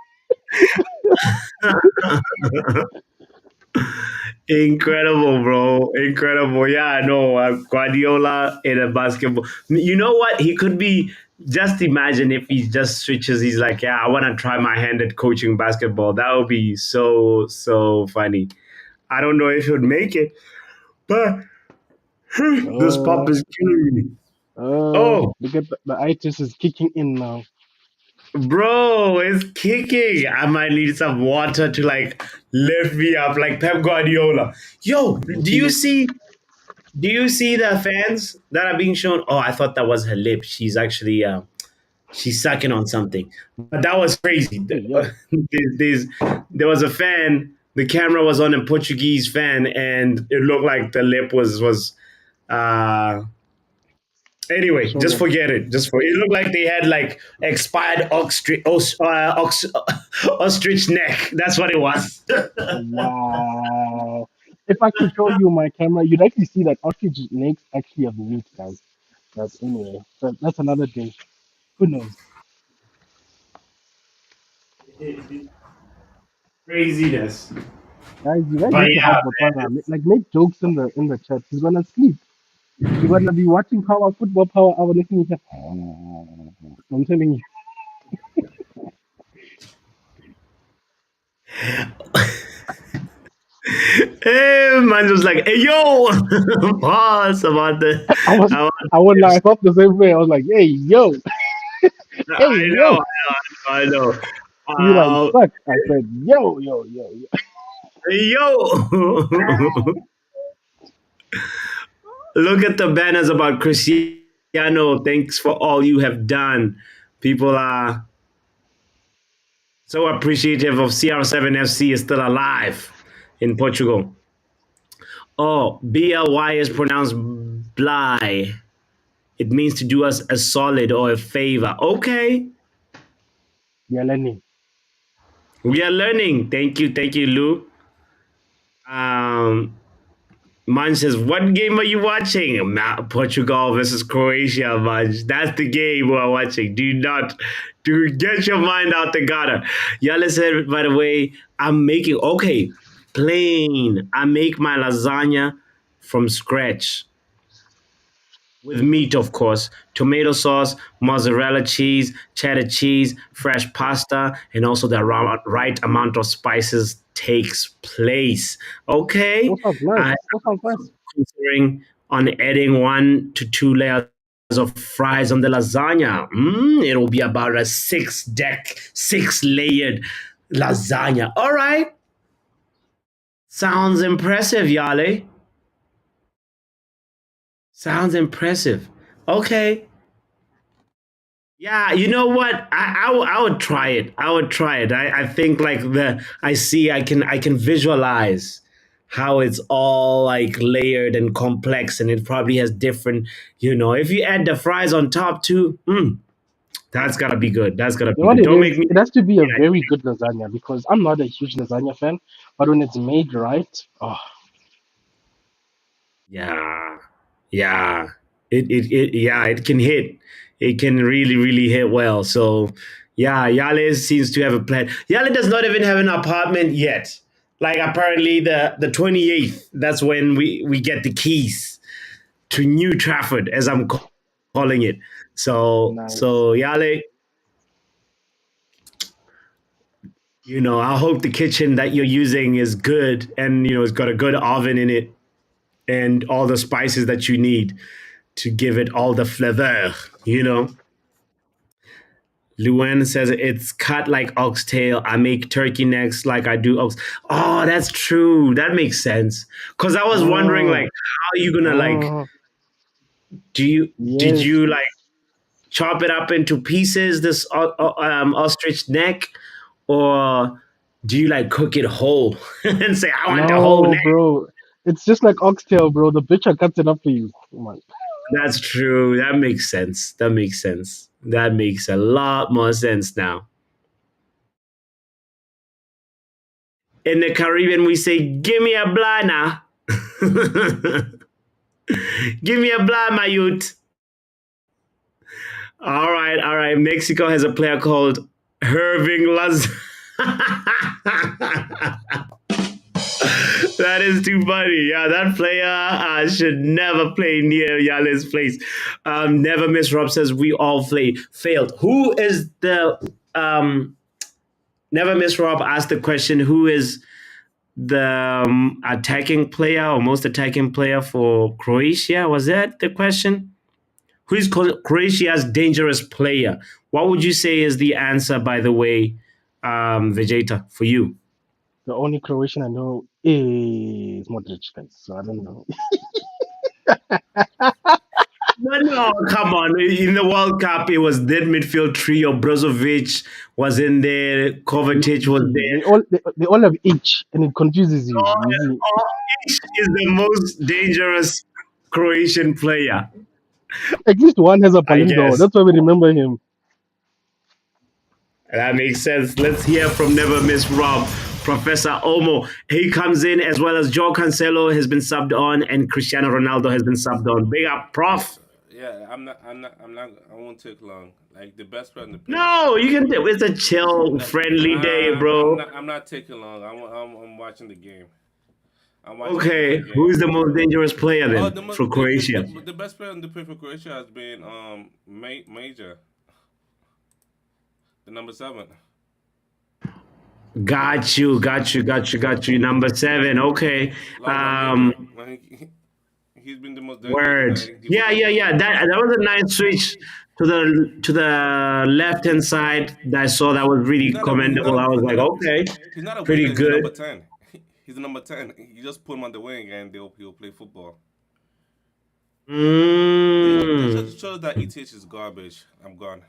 Incredible, bro. Incredible. Yeah, I know. Guardiola in a basketball. You know what? He could be. Just imagine if he just switches. He's like, yeah, I want to try my hand at coaching basketball. That would be so, so funny. I don't know if he would make it, but this pop Uh, is killing me. Oh, look at the itis is kicking in now. bro, it's kicking. I might need some water to like lift me up like Pep Guardiola. Yo, You do see you it? see do you see the fans that are being shown? Oh, I thought that was her lip. She's actually she's sucking on something. But that was crazy. Hey, yo. There's, there was a fan. The camera was on a Portuguese fan, and it looked like the lip was. Uh, anyway, Show just them. forget it. It looked like they had like expired ostrich neck. That's what it was. Wow. If I could show you my camera, you'd actually see that ostrich necks actually have meat, guys. But anyway, that's another day. Who knows? Craziness. You guys But need to yeah, help Botswana. Like make jokes in the chat. He's gonna sleep. You're gonna be watching Football Power Hour listening to I'm telling you. hey, man was like, hey, yo, pause about the. I was About I would the lie. I felt the same way. I was like, hey yo, hey I yo. know, I know. You like Uh, suck. I said, yo, yo, yo, yo. yo, look at the banners about Cristiano. Thanks for all you have done. People are so appreciative of CR7 FC is still alive in Portugal. Oh, BLY is pronounced Bly. It means to do us a solid or a favor. Okay, Yeah, Lenny. we are learning. Thank you, Lou. Man says, what game are you watching? Portugal versus Croatia, man. That's the game we're watching. Do not do get your mind out the gutter. Yala said, by the way, I'm making okay, plain. I make my lasagna from scratch. With meat, of course, tomato sauce, mozzarella cheese, cheddar cheese, fresh pasta, and also the right amount of spices takes place. That Okay, sounds nice. I That sounds nice. considering on adding 1 to 2 layers of fries on the lasagna. It'll be about a six layered lasagna. All right, sounds impressive, Yale. Sounds impressive. Okay. Yeah, you know what? I would try it. I would try it. I think like the I can visualize how it's all like layered and complex, and it probably has different. If you add the fries on top too, that's gotta be good. That's gotta You be know what good. it Don't make is? me. It has to be a Yeah, very good lasagna because I'm not a huge lasagna fan, but when it's made right, oh, yeah, yeah. It can hit. It can really hit well. So Yeah, Yale seems to have a plan. Yale does not even have an apartment yet. Like apparently the 28th, that's when we get the keys to New Trafford, as I'm calling it. Nice. So Yale, I hope the kitchen that you're using is good and it's got a good oven in it and all the spices that you need to give it all the flavor. Luan says it's cut like oxtail. I make turkey necks like I do ox. Oh, that's true. That makes sense. Cause I was wondering like Oh, how are you gonna like oh, do you did yes. you like chop it up into pieces, this ostrich neck, or do you like cook it whole and say I want the whole No, neck? bro. It's just like oxtail, bro. The butcher cuts it up for you. Come on. That's true. That makes sense. That makes sense. That makes a lot more sense now. In the Caribbean, we say, "Give me a blana." Give me a blind, my youth. All right, all right. Mexico has a player called Irving Laz. That is too funny. Yeah, that player should never play near Yale's place. Never miss Rob says we all failed. Who is the Never miss Rob asked the question, who is the attacking player or most attacking player for Croatia? Was that the question? Who is Croatia's dangerous player? What would you say is the answer, by the way, Vegeta, for you? The only Croatian I know is Modric, guys. So I don't know. No, no, come on. In the World Cup, it was that midfield trio. Brozovic was in there. You Kovacic was see, there. they all have H, and it confuses you. Oh, You see, oh, each is the most dangerous Croatian player, at least one has a I Ballon d'Or. guess. That's why we remember him. That makes sense. Let's hear from Never Miss Rob. Professor Omo, he comes in as well as Joe Cancelo has been subbed on and Cristiano Ronaldo has been subbed on. Big up, Prof. Yeah, I'm not. I won't take long. Like the best player on the pitch. No, you can do it's a chill, No, friendly day, I'm bro. not. I'm not taking long. I'm watching the game. I'm watching the Okay, FIFA who game. is the most dangerous player Oh, then for Croatia? the best player on the pitch for Croatia has been Major, the number 7. Got you, got you, got you, got you. Number 7. Okay. Long Major. Um, Like, he's been the most dangerous. word. He Yeah, was yeah, yeah. That was a nice switch to the left hand side. That I saw that was he's really not a he's not commendable. a I was he's like, not okay, he's not a pretty winger. He's a good. number 10. He's a number 10. You just put him on the wing and he'll play football. That Mm. shows that ETH is garbage. I'm gone.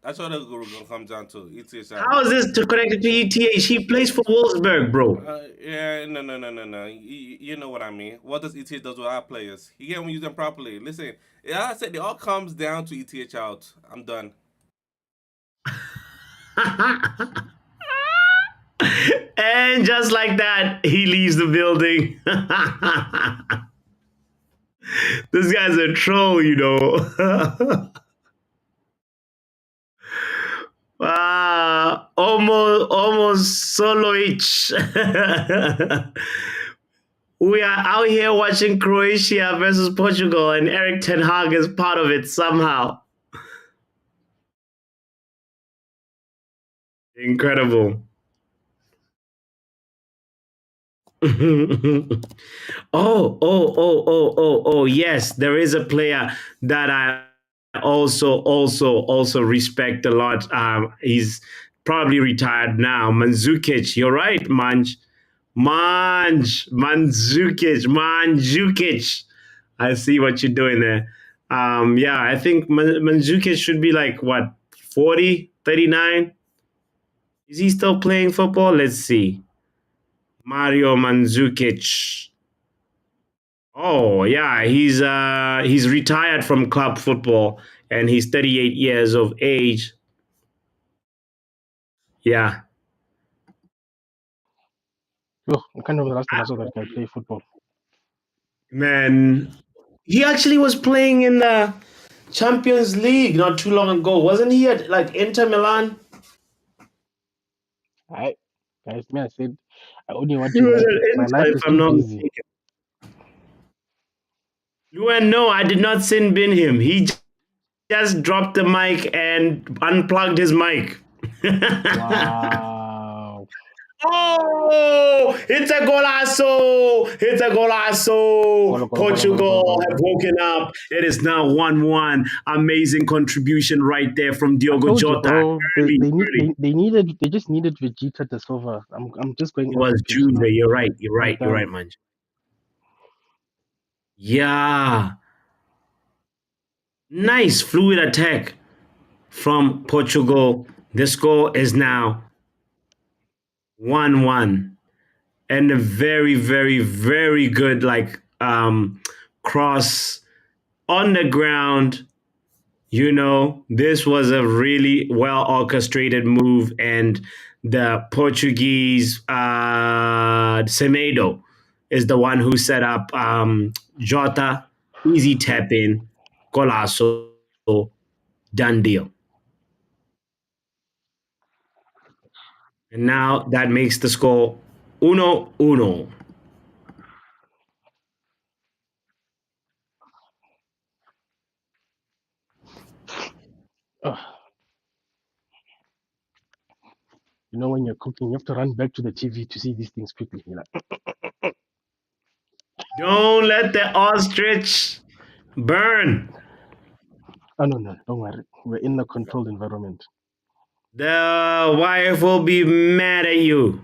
That's what it gonna come down to. ETH out. How is this to connected to ETH? He plays for Wolfsburg, bro. Yeah, no. You know what I mean. What does ETH does with our players? He can't use them properly. Listen, yeah, I said it all comes down to ETH out. I'm done. And just like that, he leaves the building. This guy's a troll. Almost solo each. We are out here watching Croatia versus Portugal, and Eriktenhag is part of it somehow. Incredible. Oh, yes, there is a player that I also respect a lot. He's probably retired now. Mandzukic, you're right, Mandzukic. I see what you're doing there. Yeah, I think Mandzukic should be like what, 40, 39. Is he still playing football? Let's see. Mario Mandzukic. Oh yeah, he's retired from club football and he's 38 years of age. Yeah. Oh, I can't remember the last time I saw that guy play football. Man, he actually was playing in the Champions League not too long ago. Wasn't he at like Inter Milan? I guys, me, I said I only watch He was United. an My life Inter, if is I'm too not busy. mistaken. Luan, no, I did not sin bin him. He just dropped the mic and unplugged his mic. Wow. Oh, it's a golazo! It's a Golo, golazo! golo, golo, golo, golo, Portugal golo, have golo. woken up. It is now 1-1. Amazing contribution right there from I Diogo told you, Jota. bro. They Early, they need early. they needed they just needed Vegeta to Silva. I'm just going It off was the pitch Tuesday. now. You're right. You're I'm right. You're right, done. man. Yeah. Nice fluid attack from Portugal. The score is now 1-1. And a very, very, very good cross on the ground. This was a really well orchestrated move, and the Portuguese Semedo is the one who set up Jota, easy tap in, golazo, done deal. And now that makes the score 1-1. Ugh. You know, when you're cooking, you have to run back to the TV to see these things quickly. You're like, Don't let the ostrich burn. oh no, no, don't worry. We're in a controlled environment. The wife will be mad at you.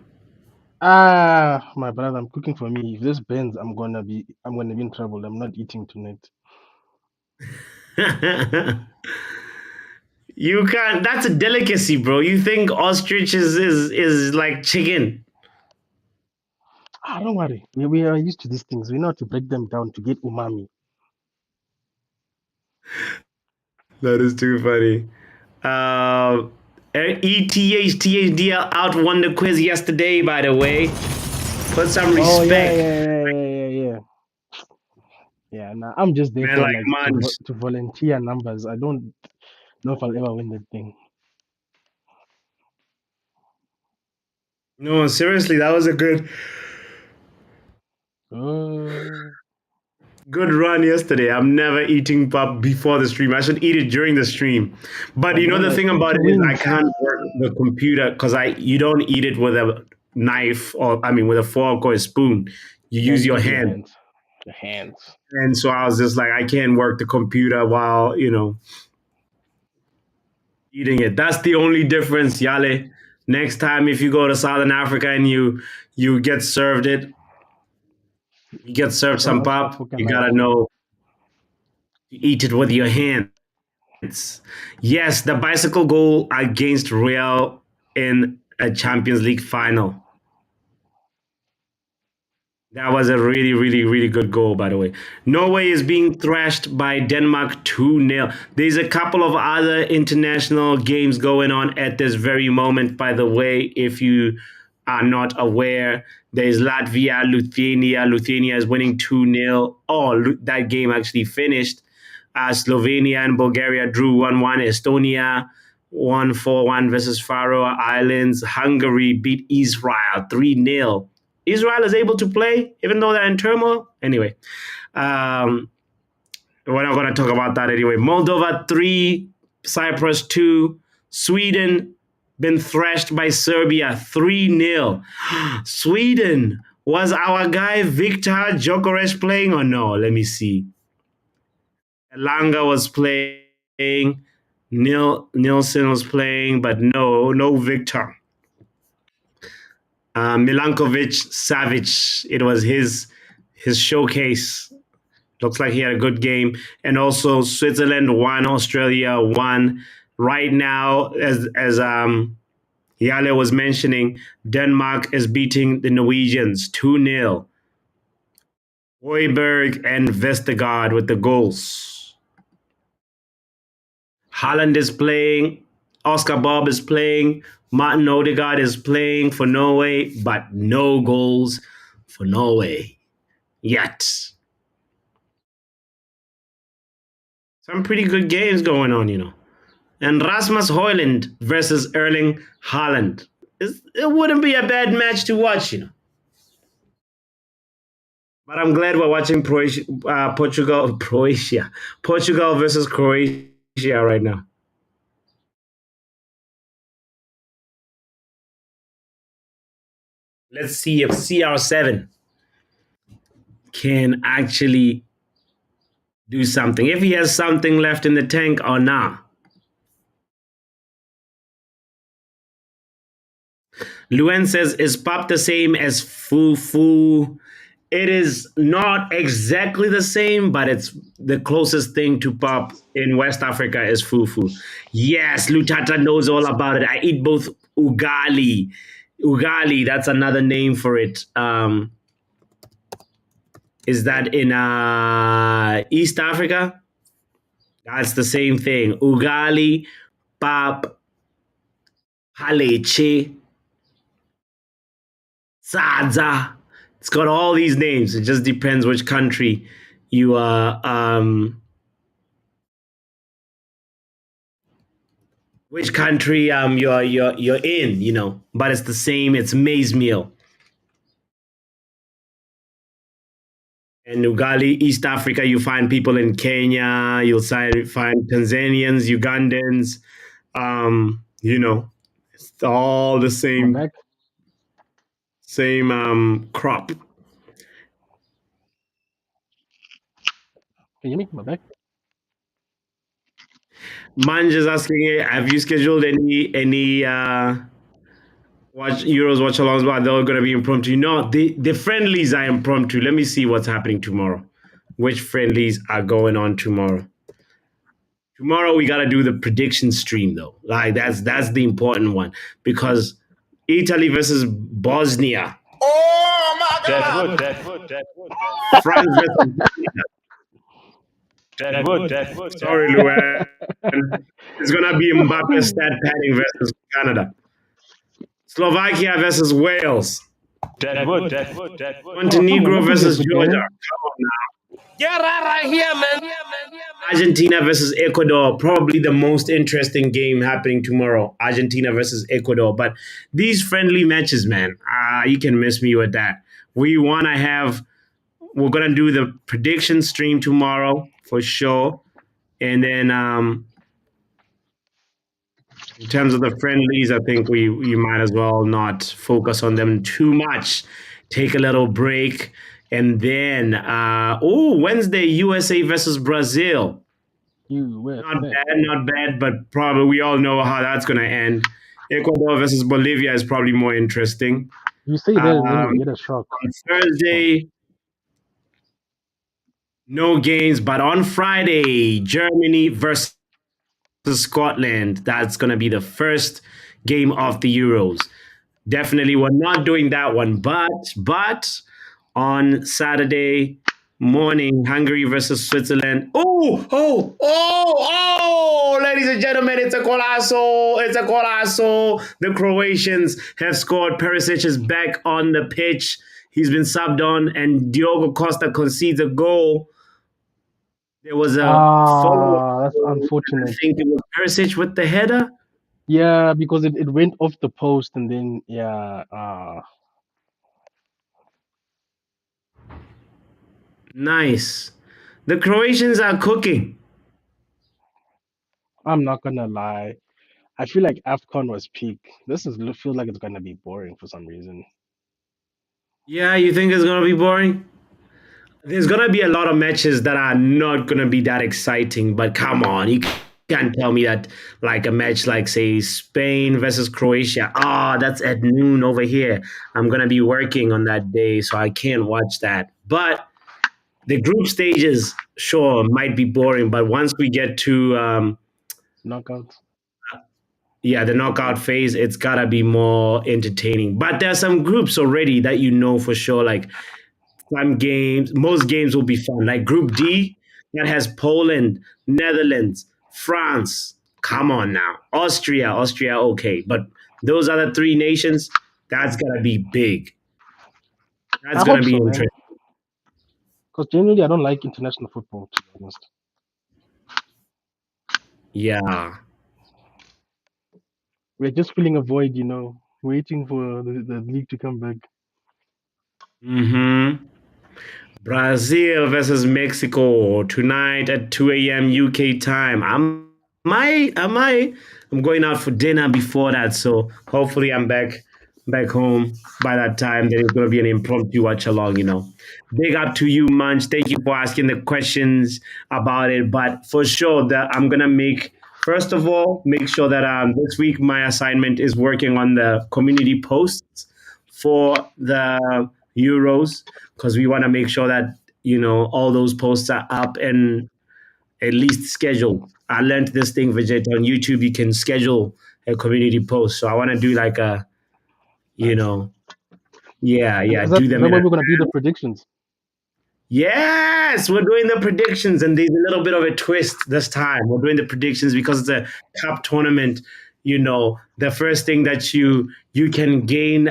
Ah, my brother, I'm cooking for me. If this bends, I'm gonna be in trouble. I'm not eating tonight. You can't. That's a delicacy, bro. You think ostrich is like chicken? Ah, don't worry. We are used to these things. We know how to break them down to get umami. That is too funny. Uh, ETHTHDL out won the quiz yesterday. By the way, put some Oh yeah, respect, yeah, yeah, yeah, yeah, yeah. Yeah, nah, I'm just there man. for Like like Munch. to volunteer numbers. I don't know if I'll ever win that thing. No, seriously, that was a Uh, good run yesterday. I'm never eating pop before the stream. I should eat it during the stream. But my the brother, thing eat about your it is I wings. can't work the computer because you don't eat it with a knife or with a fork or a spoon. You Yeah, use you your use your hand. hands. Your hands. And so I was just like, I can't work the computer while, eating it. That's the only difference, Yale. Next time if you go to Southern Africa and you get served it, you get served some That's pop, African you life. gotta know to eat it with your hands. Yes, the bicycle goal against Real in a Champions League final. That was a really, really, really good goal, by the way. Norway is being thrashed by Denmark 2-0. There's a couple of other international games going on at this very moment, by the way, if you are not aware. There's Latvia, Lithuania. Lithuania is winning 2-0. Oh, that game actually finished. Slovenia and Bulgaria drew 1-1. Estonia won 4-1 versus Faroe Islands. Hungary beat Israel 3-0. Israel is able to play, even though they're in turmoil. Anyway, um, we're not going to talk about that anyway. Moldova 3, Cyprus 2, Sweden been thrashed by Serbia 3-0. Sweden, was our guy Viktor Gyökeres playing or no? Let me see. Elanga was playing. Nielsen was playing, but no Victor. Milankovic Savic. It was his showcase. Looks like he had a good game. And also Switzerland won, Australia won. Right now, as Yale was mentioning, Denmark is beating the Norwegians 2-0. Højbjerg and Vestergaard with the goals. Haaland is playing. Oscar Bob is playing. Martin Odegaard is playing for Norway, but no goals for Norway yet. Some pretty good games going on. And Rasmus Højlund versus Erling Haaland. it wouldn't be a bad match to watch, you know. But I'm glad we're watching Portugal versus Croatia right now. Let's see if CR7 can actually do something. If he has something left in the tank or not. Luen says, is pop the same as fufu? It is not exactly the same, but it's the closest thing to pop in West Africa is fufu. Yes, Lutata knows all about it. I eat both ugali. Ugali, that's another name for it. Is that in East Africa? That's the same thing. Ugali, pap, haleche, sadza. It's got all these names. It just depends which country you are. Which country you're in, you know. But it's the same. It's maize meal. In Ugali, East Africa, you find people in Kenya. You'll find Tanzanians, Ugandans. You know, it's all the My same back. crop. Can you make my back? Manj is asking, have you scheduled any watch alongs? But they're going to be impromptu. No, the friendlies are impromptu. Let me see what's happening tomorrow. Which friendlies are going on tomorrow? Tomorrow we got to do the prediction stream though. Like that's the important one because Italy versus Bosnia, Oh my That God! good, that good, that good, France versus that good, that good, that sorry, Luan. It's gonna be Mbappe stat padding versus Canada. Slovakia versus Wales. that good, that good, that good. Oh, come on, Montenegro that could be a versus good Georgia. game. Come on now. Get right here, man! Argentina versus Ecuador. Probably the most interesting game happening tomorrow. Argentina versus Ecuador. But these friendly matches, man, you can miss me with that. We want to have. We're gonna do the prediction stream tomorrow for sure, and then in terms of the friendlies, I think we might as well not focus on them too much. Take a little break, and then Wednesday USA versus Brazil. Not UEFA. bad, not bad, but probably we all know how that's going to end. Ecuador versus Bolivia is probably more interesting. You say that and then you On get a shock. Oh, Thursday, no games, but on Friday, Germany versus Scotland. That's going to be the first game of the Euros. Definitely, we're not doing that one, but on Saturday morning, Hungary versus Switzerland. Ladies and gentlemen, it's a golazo. It's a golazo. The Croatians have scored. Perisic is back on the pitch. He's been subbed on, and Diogo Costa concedes a goal. There was a follow-up that's goal. I unfortunate. think it was Perisic with the header. Yeah, because it went off the post and then yeah. Nice. The Croatians are cooking. I'm not gonna lie. I feel like AFCON was peak. This is feels like it's gonna be boring for some reason. Yeah, you think it's going to be boring? There's going to be a lot of matches that are not going to be that exciting, but come on, you can't tell me that like a match like say Spain versus Croatia. That's at noon over here. I'm going to be working on that day, so I can't watch that. But the group stages sure might be boring, but once we get to Knockouts. yeah, the knockout phase, it's gotta be more entertaining. But there are some groups already that you know for sure, like some games, most games will be fun. Like Group D, that has Poland, Netherlands, France. Come on now. Austria, okay. But those other three nations, that's gonna be big. That's I gonna hope be so, man. interesting. Because generally I don't like international football, to be honest. Yeah. We're just filling a void, you know. waiting for the league to come back. Mm-hmm. Brazil versus Mexico tonight at 2 a.m. UK time. I'm going out for dinner before that, so hopefully I'm back home by that time. There is going to be an impromptu watch along. Big up to you, Munch. Thank you for asking the questions about it. But for sure, that I'm gonna first of all make sure that this week my assignment is working on the community posts for the Euros because we want to make sure that all those posts are up and at least scheduled. I learned this thing, Vegeta, on YouTube. You can schedule a community post, so I want to do like a, you Nice. know, yeah, And yeah, is that do is them that in why a. we're gonna do the predictions? Yes, we're doing the predictions, and there's a little bit of a twist this time. We're doing the predictions because it's a cup tournament. The first thing that you can gain.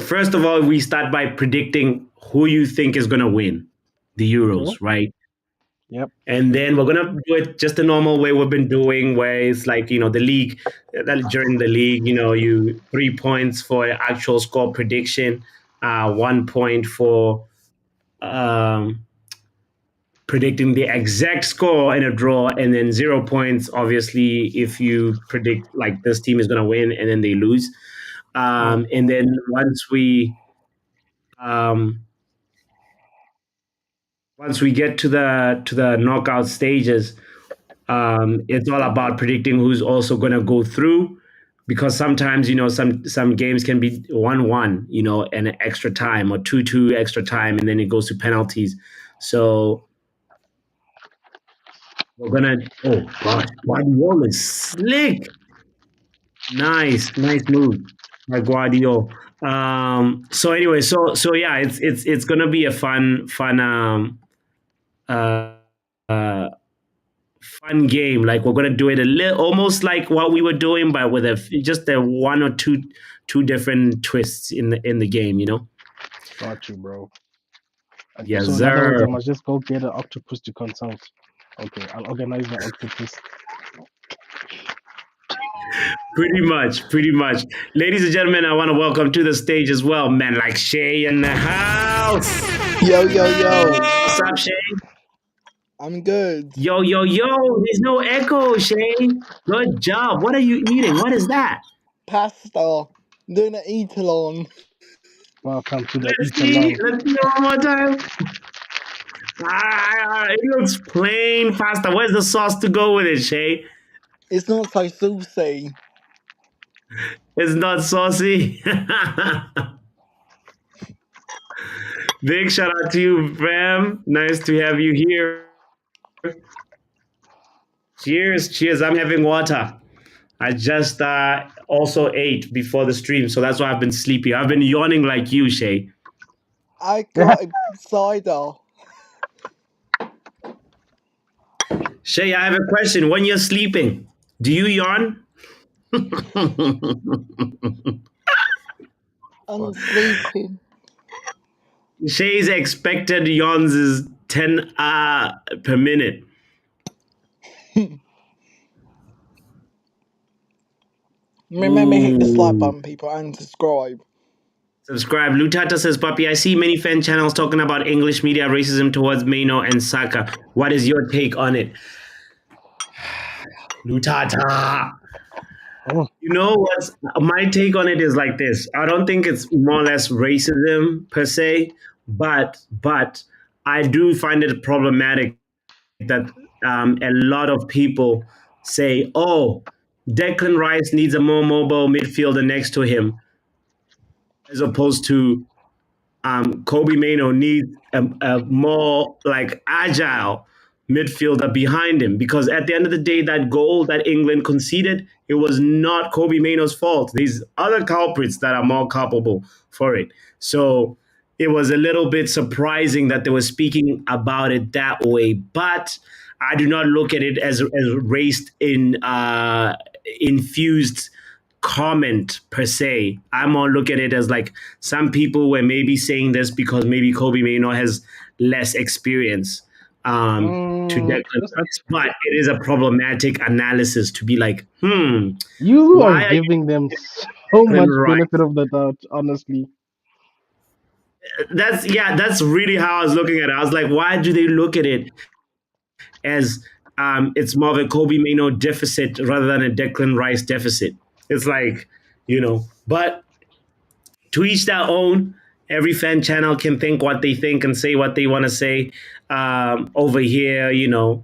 First of all, we start by predicting who you think is going to win the Okay. Euros, right? Yep. And then we're gonna do it just the normal way we've been doing, where it's like the league. During the league, you 3 points for actual score prediction, 1 point for um, predicting the exact score in a draw, and then 0 points, obviously, if you predict like this team is gonna win and then they lose. And Mm-hmm. then um, once we get to the knockout stages, it's all about predicting who's also going to go through, because sometimes some games can be 1-1, and extra time, or 2-2 extra time, and then it goes to penalties. So we're gonna. Oh gosh, Guardiola is slick. Nice move by Guardiola. So anyway, so yeah, it's gonna be a fun uh, uh fun game. Like we're gonna do it a little, almost like what we were doing, but with just a one or two different twists in the game. Got you, bro. Okay, Yes, so in other words, sir. I must just go get an octopus to consult. Okay, I'll organize the octopus. Pretty much. Ladies and gentlemen, I want to welcome to the stage as well, man, like Shay in the house. Yo, yo, yo. What's up, Shay? I'm good. Yo. There's no echo, Shay. Good job. What are you eating? What is that? Pasta. Doing an eat-along. Welcome to the Let's Eat see. Along. Let's see one more time. It looks plain pasta. Where's the sauce to go with it, Shay? It's not so saucy. It's not saucy. Big shout out to you, fam. Nice to have you here. Cheers. I'm having water. I just also ate before the stream, so that's why I've been sleepy. I've been yawning like you, Shay. I got a cider. Shay, I have a question. When you're sleeping, do you yawn? I'm Fuck. sleeping. Shay's expected yawns is 10 per minute. Remember, hit the like Ooh. button, people, and subscribe. Subscribe. Lutata says, Papi, I see many fan channels talking about English media racism towards Maino and Saka. What is your take on it? Lutata. Oh, What's my take on it is like this. I don't think it's more or less racism per se, but I do find it problematic that a lot of people say, "Oh, Declan Rice needs a more mobile midfielder next to him," as opposed to Kobe Mano needs a more like agile midfielder behind him, because at the end of the day, that goal that England conceded, it was not Kobe Mano's fault. These other culprits that are more culpable for it. So it was a little bit surprising that they were speaking about it that way. But I do not look at it as race infused comment per se. I more look at it as like some people were maybe saying this because maybe Kobe Mano has less experience to Declan That's Rice. But it is a problematic analysis to be like, you are why are giving them so you Declan much Rice? benefit of the doubt, honestly. That's really how I was looking at it. I was like, why do they look at it as it's more of a Kobe Mano deficit rather than a Declan Rice deficit? It's like, but to each their own. Every fan channel can think what they think and say what they want to say. Over here,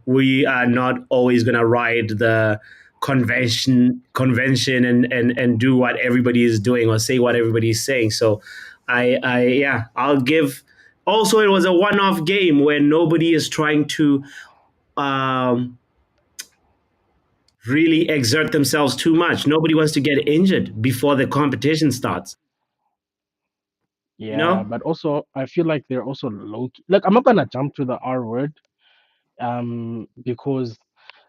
we are not always going to ride the convention and do what everybody is doing or say what everybody is saying. So, I'll give. Also, it was a one-off game where nobody is trying to um, really exert themselves too much. Nobody wants to get injured before the competition starts. You Yeah, know. but also I feel like they're also low key. Like I'm not gonna jump to the R word, because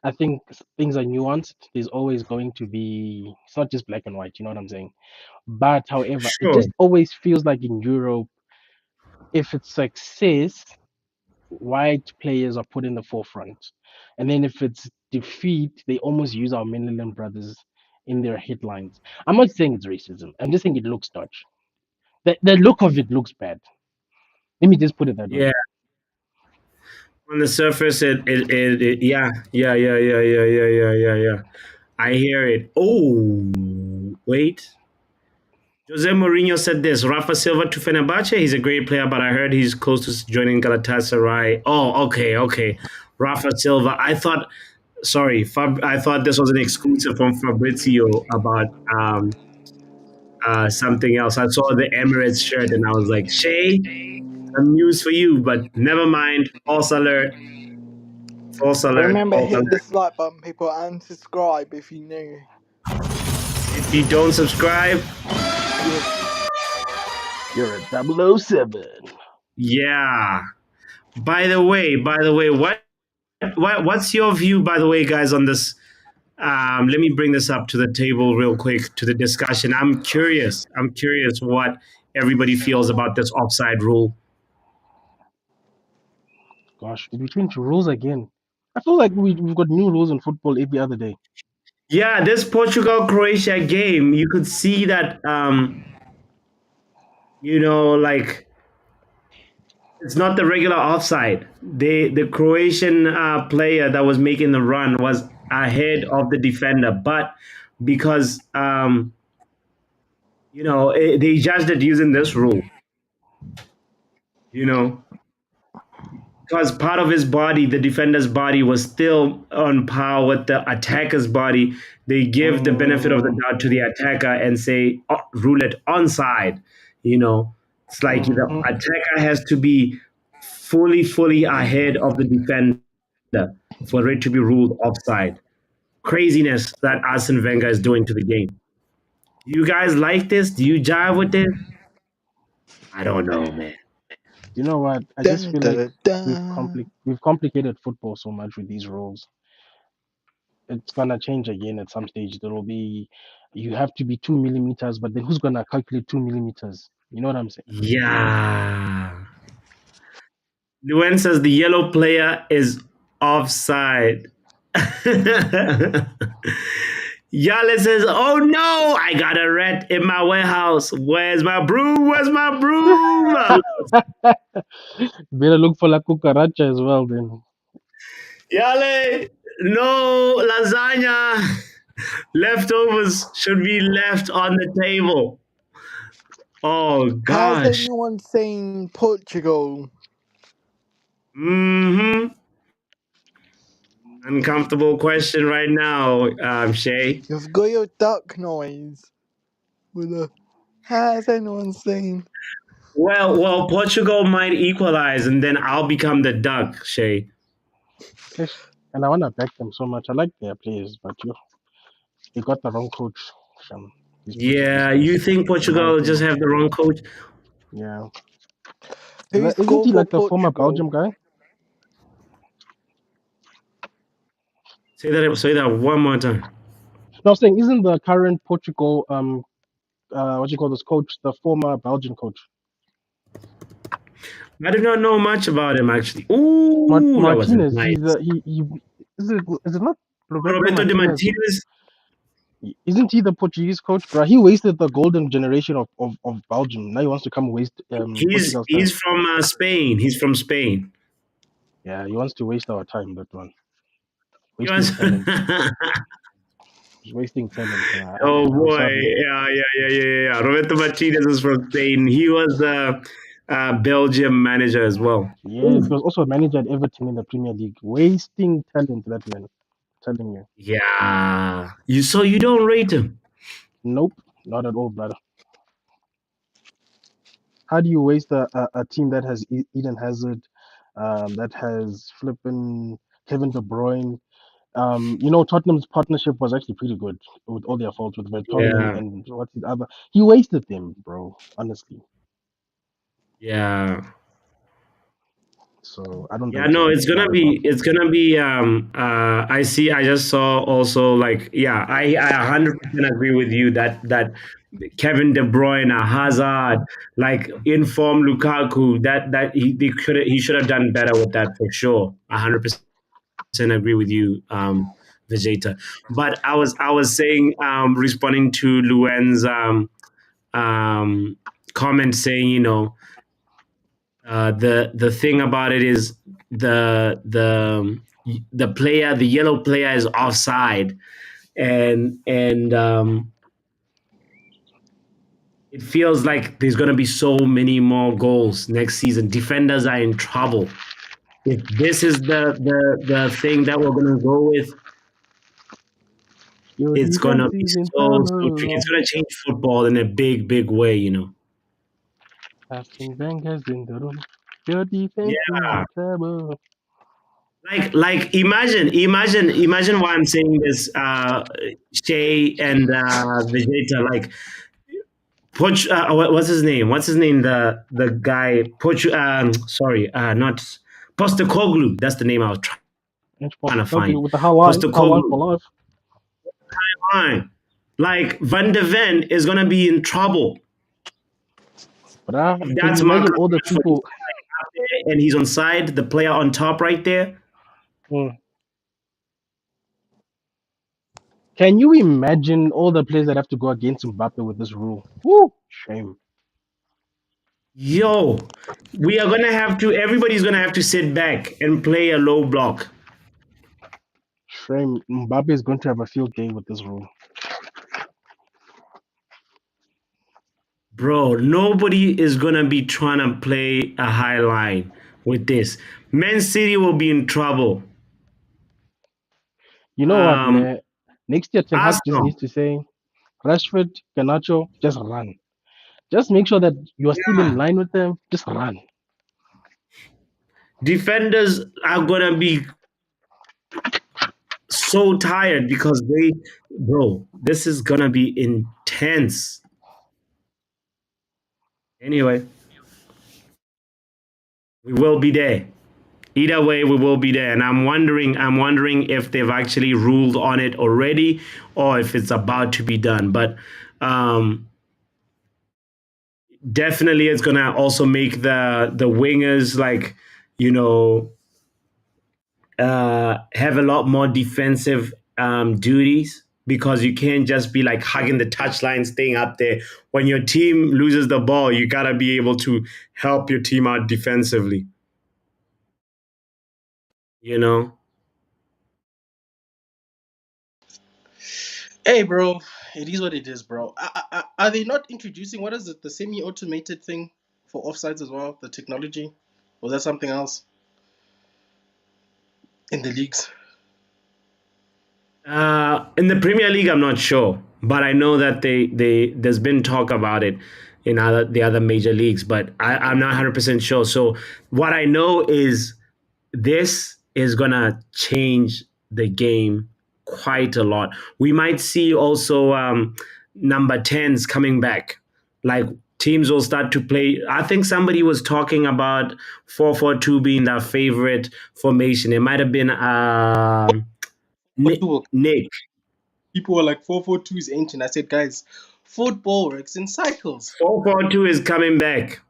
I think things are nuanced. There's always going to be, it's not just black and white, you know what I'm saying? But however, it Sure. just always feels like in Europe, if it's success, white players are put in the forefront. And then if it's defeat, they almost use our Mainland brothers in their headlines. I'm not saying it's racism. I'm just saying it looks dodgy. The look of it looks bad. Let me just put it that way. Yeah. On the surface, yeah, yeah, yeah, yeah, yeah, yeah, yeah, yeah, yeah. I hear it. Oh, wait. Jose Mourinho said this: Rafa Silva to Fenerbahce. He's a great player, but I heard he's close to joining Galatasaray. Oh, okay, okay. Rafa Silva. Sorry, I thought this was an exclusive from Fabrizio about something else. I saw the Emirates shirt and I was like, Shay, some news for you, but never mind. False alert. False alert. Remember, False hit alert. this like button, people, and subscribe if you new. If you don't subscribe, You're a 007. yeah. By the way, what's your view, by the way, guys, on this? Let me bring this up to the table real quick to the discussion. I'm curious. I'm curious what everybody feels about this offside rule. Gosh, did we change rules again? I feel like we've got new rules in football every other day. Yeah, this Portugal Croatia game, you could see that, like it's not the regular offside. The Croatian player that was making the run was ahead of the defender, but because they judged it using this rule, you know, because part of his body, the defender's body, was still on par with the attacker's body. They give the benefit of the Mm, doubt to the attacker and say, rule it onside. You know, it's like the mhm. attacker has to be fully ahead of the defender for it to be ruled offside. Craziness that Arsene Wenger is doing to the game. You guys like this? Do you jive with this? I don't know, man. You know what? I just Dun, feel like dun, dun. we've complicated football so much with these rules. It's gonna change again at some stage. There will be, you have to be 2 millimeters, but then who's gonna calculate 2 millimeters? You know what I'm saying? Yeah. Luen says the yellow player is offside. Yale says, "Oh no, I got a rat in my warehouse. Where's my broom? Where's my broom?" Better look for La Cucaracha as well then. Yale, no lasagna. Leftovers should be left on the table. Oh Has gosh. anyone seen Portugal? Mm-hmm. Uncomfortable question right now, Shay. You've got your duck noise. With a. Has anyone seen? Well, Portugal might equalize, and then I'll become the duck, Shay. Ish. And I wanna back them so much. I like their players, but they got the wrong coach. These Portuguese Yeah, guys, you think in my Portugal just opinion. have the wrong coach? Yeah. Who Isn't scored he for like the former Portugal? Belgium guy? Say that one more time. No, I'm saying isn't the current Portugal what you call this coach the former Belgian coach? I do not know much about him actually. Ooh, that was Martinez, he's nice. he is it not Roberto Roberto Di Martinez? Martinez. Isn't he the Portuguese coach, bro? He wasted the golden generation of Belgium. Now he wants to come waste He's Portugal's time. he's from Spain. He's from Spain. Yeah, he wants to waste our time. That one, He wasting was. talent. He's wasting talent. Oh I'm boy, sorry. yeah. Roberto Martinez is from Spain. He was the Belgium manager as well. Yes, he Ooh, was also a manager at Everton in the Premier League. Wasting talent, that man. I'm telling you. yeah. You don't rate him. Nope, not at all, brother. How do you waste a team that has Eden Hazard, that has flipping Kevin De Bruyne? Tottenham's partnership was actually pretty good with all their faults with Vertonghen Yeah, and what's his other. He wasted them, bro. Honestly, yeah. so I don't Yeah, rate no, him, it's gonna not at all. be I just saw also like yeah, I 100% agree with you that Kevin De Bruyne, Hazard, like informed Lukaku, that he should have done better with that for sure. 100% agree with you, Vegeta. But I was saying, responding to Luen's um comment saying, the thing about it is the yellow player is offside, and it feels like there's gonna be so many more goals next season. Defenders are in trouble. If this is the thing that we're gonna go with, Your it's gonna defense be is in so tricky. It's trouble. gonna change football in a big way. Arsene Wenger's in the room. Your defense is Yeah. in trouble. Like imagine why I'm saying this, Shay and Vegeta, like what's his name? What's his name? The guy sorry, not Postacoglu. That's the name I was And trying to Postecoglou find. with the Haaland Postacoglu. for life. Fine. Like Van de Ven is gonna be in trouble. But can That's you imagine Marcus all the Rashford. He's people? up there and he's on side, the player on top right there. Mm. Can you imagine all the players that have to go against Mbappe with this rule? Woo, shame. Yo, everybody's gonna have to sit back and play a low block. Shame. Mbappe is going to have a field day with this rule. Bro, nobody is gonna be trying to play a high line with this. Man City will be in trouble. You know what, Um, man? Next year, Ten Hag just Arsenal, needs to say, Rashford, Garnacho, just run. Just make sure that you are still in yeah, line with them. Just run. defenders are gonna be so tired because bro, this is gonna be intense. Anyway, we will be there. Either way, we will be there, and I'm wondering if they've actually ruled on it already or if it's about to be done. But um, definitely, it's gonna also make the wingers, like, you know have a lot more defensive duties, because you can't just be like hugging the touchline, staying up there. When your team loses the ball, you gotta be able to help your team out defensively. You know. Hey, bro, it is what it is, bro. Are they not introducing what is it, the semi-automated thing for offsides as well, the technology, or that's something else in the leagues? In the Premier League, I'm not sure, but I know that there's been talk about it in the other major leagues, but I'm not 100% sure. So what I know is this is gonna change the game quite a lot. We might see also number 10s coming back. Like, teams will start to play. I think somebody was talking about 4-4-2 being their favorite formation. It might have been For Nick. two, Nick. people were like 4-4-2 is ancient. I said, guys, football works in cycles. 4-4-2 is coming back.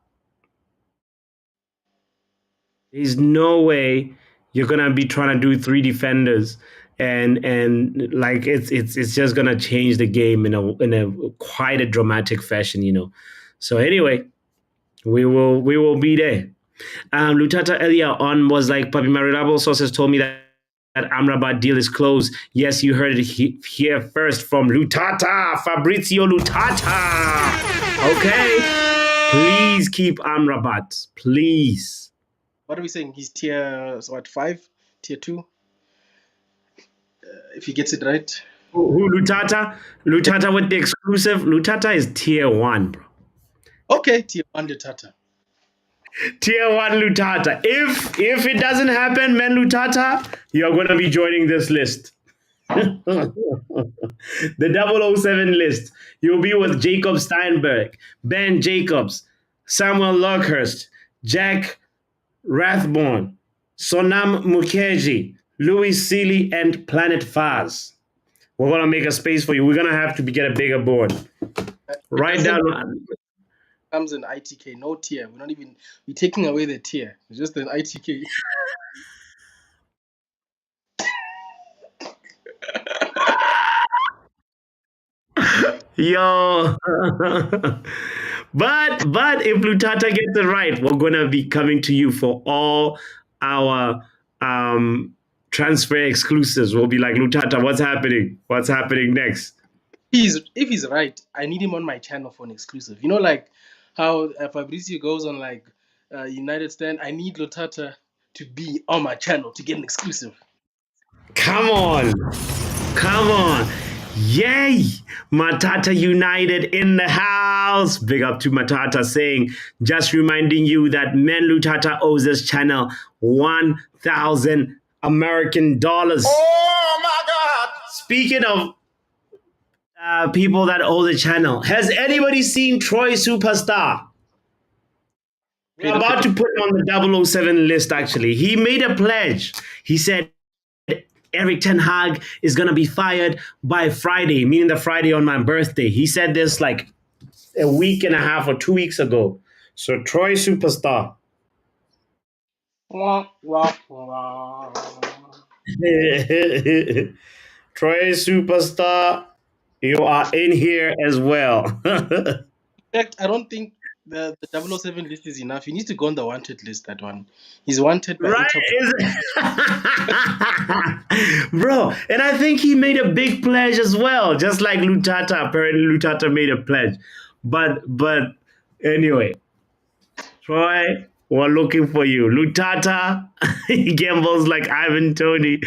There's no way you're gonna be trying to do three defenders, and like it's just gonna change the game in a quite a dramatic fashion, you know. So anyway, we will be there. Lutata earlier on was like, Papi, my reliable sources told me that Amrabat deal is closed. Yes, you heard it here first from Lutata, Fabrizio Lutata. Okay, please keep Amrabat, please. What are we saying? He's tier what 5, tier 2. If he gets it right. Who Lutata? Lutata with the exclusive. Lutata is tier 1, bro. Okay, tier 1 Lutata. Tier 1 Lutata. If it doesn't happen, man, Lutata, you're gonna be joining this list. The 007 list. You'll be with Jacob Steinberg, Ben Jacobs, Samuel Lockhurst, Jack Rathbone, Sonam Mukherjee, Louis Seeley, and Planet Faz. We're gonna make a space for you. We're gonna have to get a bigger board. Write down. Comes in ITK, no tier. We're taking away the tier. It's just an ITK. Yo. But if Lutata gets it right, we're gonna be coming to you for all our transfer exclusives. We'll be like, Lutata, what's happening? What's happening next? If he's right, I need him on my channel for an exclusive. You know, like how Fabrizio goes on like United Stand. I need Lutata to be on my channel to get an exclusive. Come on. Come on. Yay! Matata United in the house. Big up to Matata saying, just reminding you that Men Lutata owes this channel 1,000 American dollars. Oh my God! Speaking of people that owe the channel, has anybody seen Troy Superstar? We're about to put him on the 007 list, actually. He made a pledge. He said, eriktenhag is going to be fired by Friday, meaning the Friday on my birthday. He said this like a week and a half or 2 weeks ago. So Troy Superstar. Troy Superstar, you are in here as well. In fact, I don't think the 007 list is enough. He needs to go on the wanted list, that one. He's wanted by Right? Interpol. Bro, and I think he made a big pledge as well, just like Lutata. Apparently, Lutata made a pledge. But anyway, Troy, we're looking for you. Lutata, he gambles like Ivan Tony.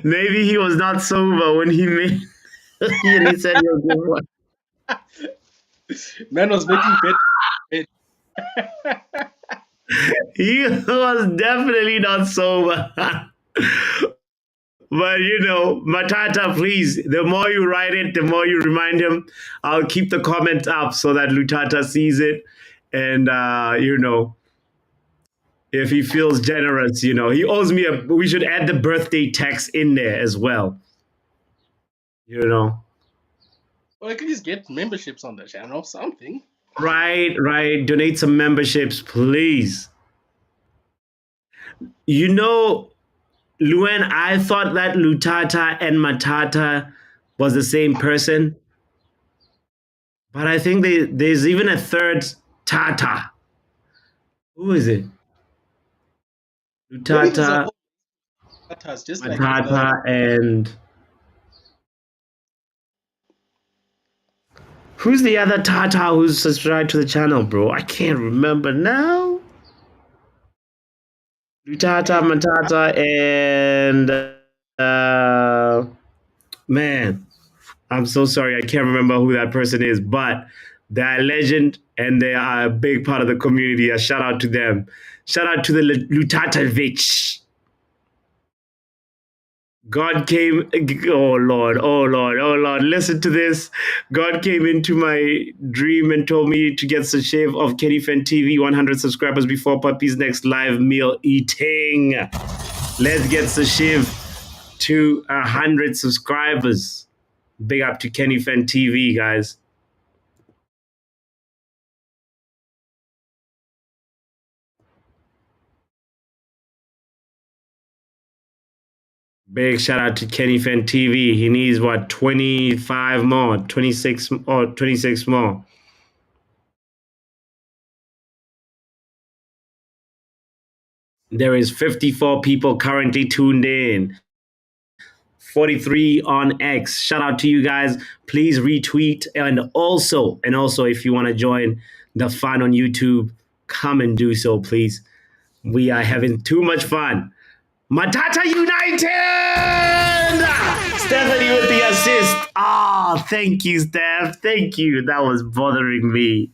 Maybe he was not sober when he made. And he said he was good one. Man was making bet. He was definitely not sober. But you know, Matata, please, the more you write it, the more you remind him. I'll keep the comment up so that Lutata sees it. And, you know, if he feels generous, you know, he owes me we should add the birthday text in there as well. You know. Or I could just get memberships on the channel, something. Right. Donate some memberships, please. You know, Luen, I thought that Lutata and Matata was the same person. But I think there's even a third Tata. Who is it? Lutata, Just like Matata, and who's the other Tata who's subscribed to the channel, bro? I can't remember now. Lutata, Matata, and man, I'm so sorry. I can't remember who that person is, but they're a legend and they are a big part of the community. A shout out to them. Shout out to the Lutatovic. God came, oh Lord, listen to this. God came into my dream and told me to get the shave of Kenny Fan TV 100 subscribers before Puppy's next live meal eating. Let's get the shave to 100 subscribers. Big up to Kenny Fan TV, guys. Big shout out to Kenny Fan TV. He needs what, 25 more, 26 or 26 more. There is 54 people currently tuned in. 43 on X. Shout out to you guys. Please retweet and also if you want to join the fun on YouTube, come and do so, please. We are having too much fun. Matata United! Stephanie with the assist. Oh, thank you, Steph. Thank you. That was bothering me.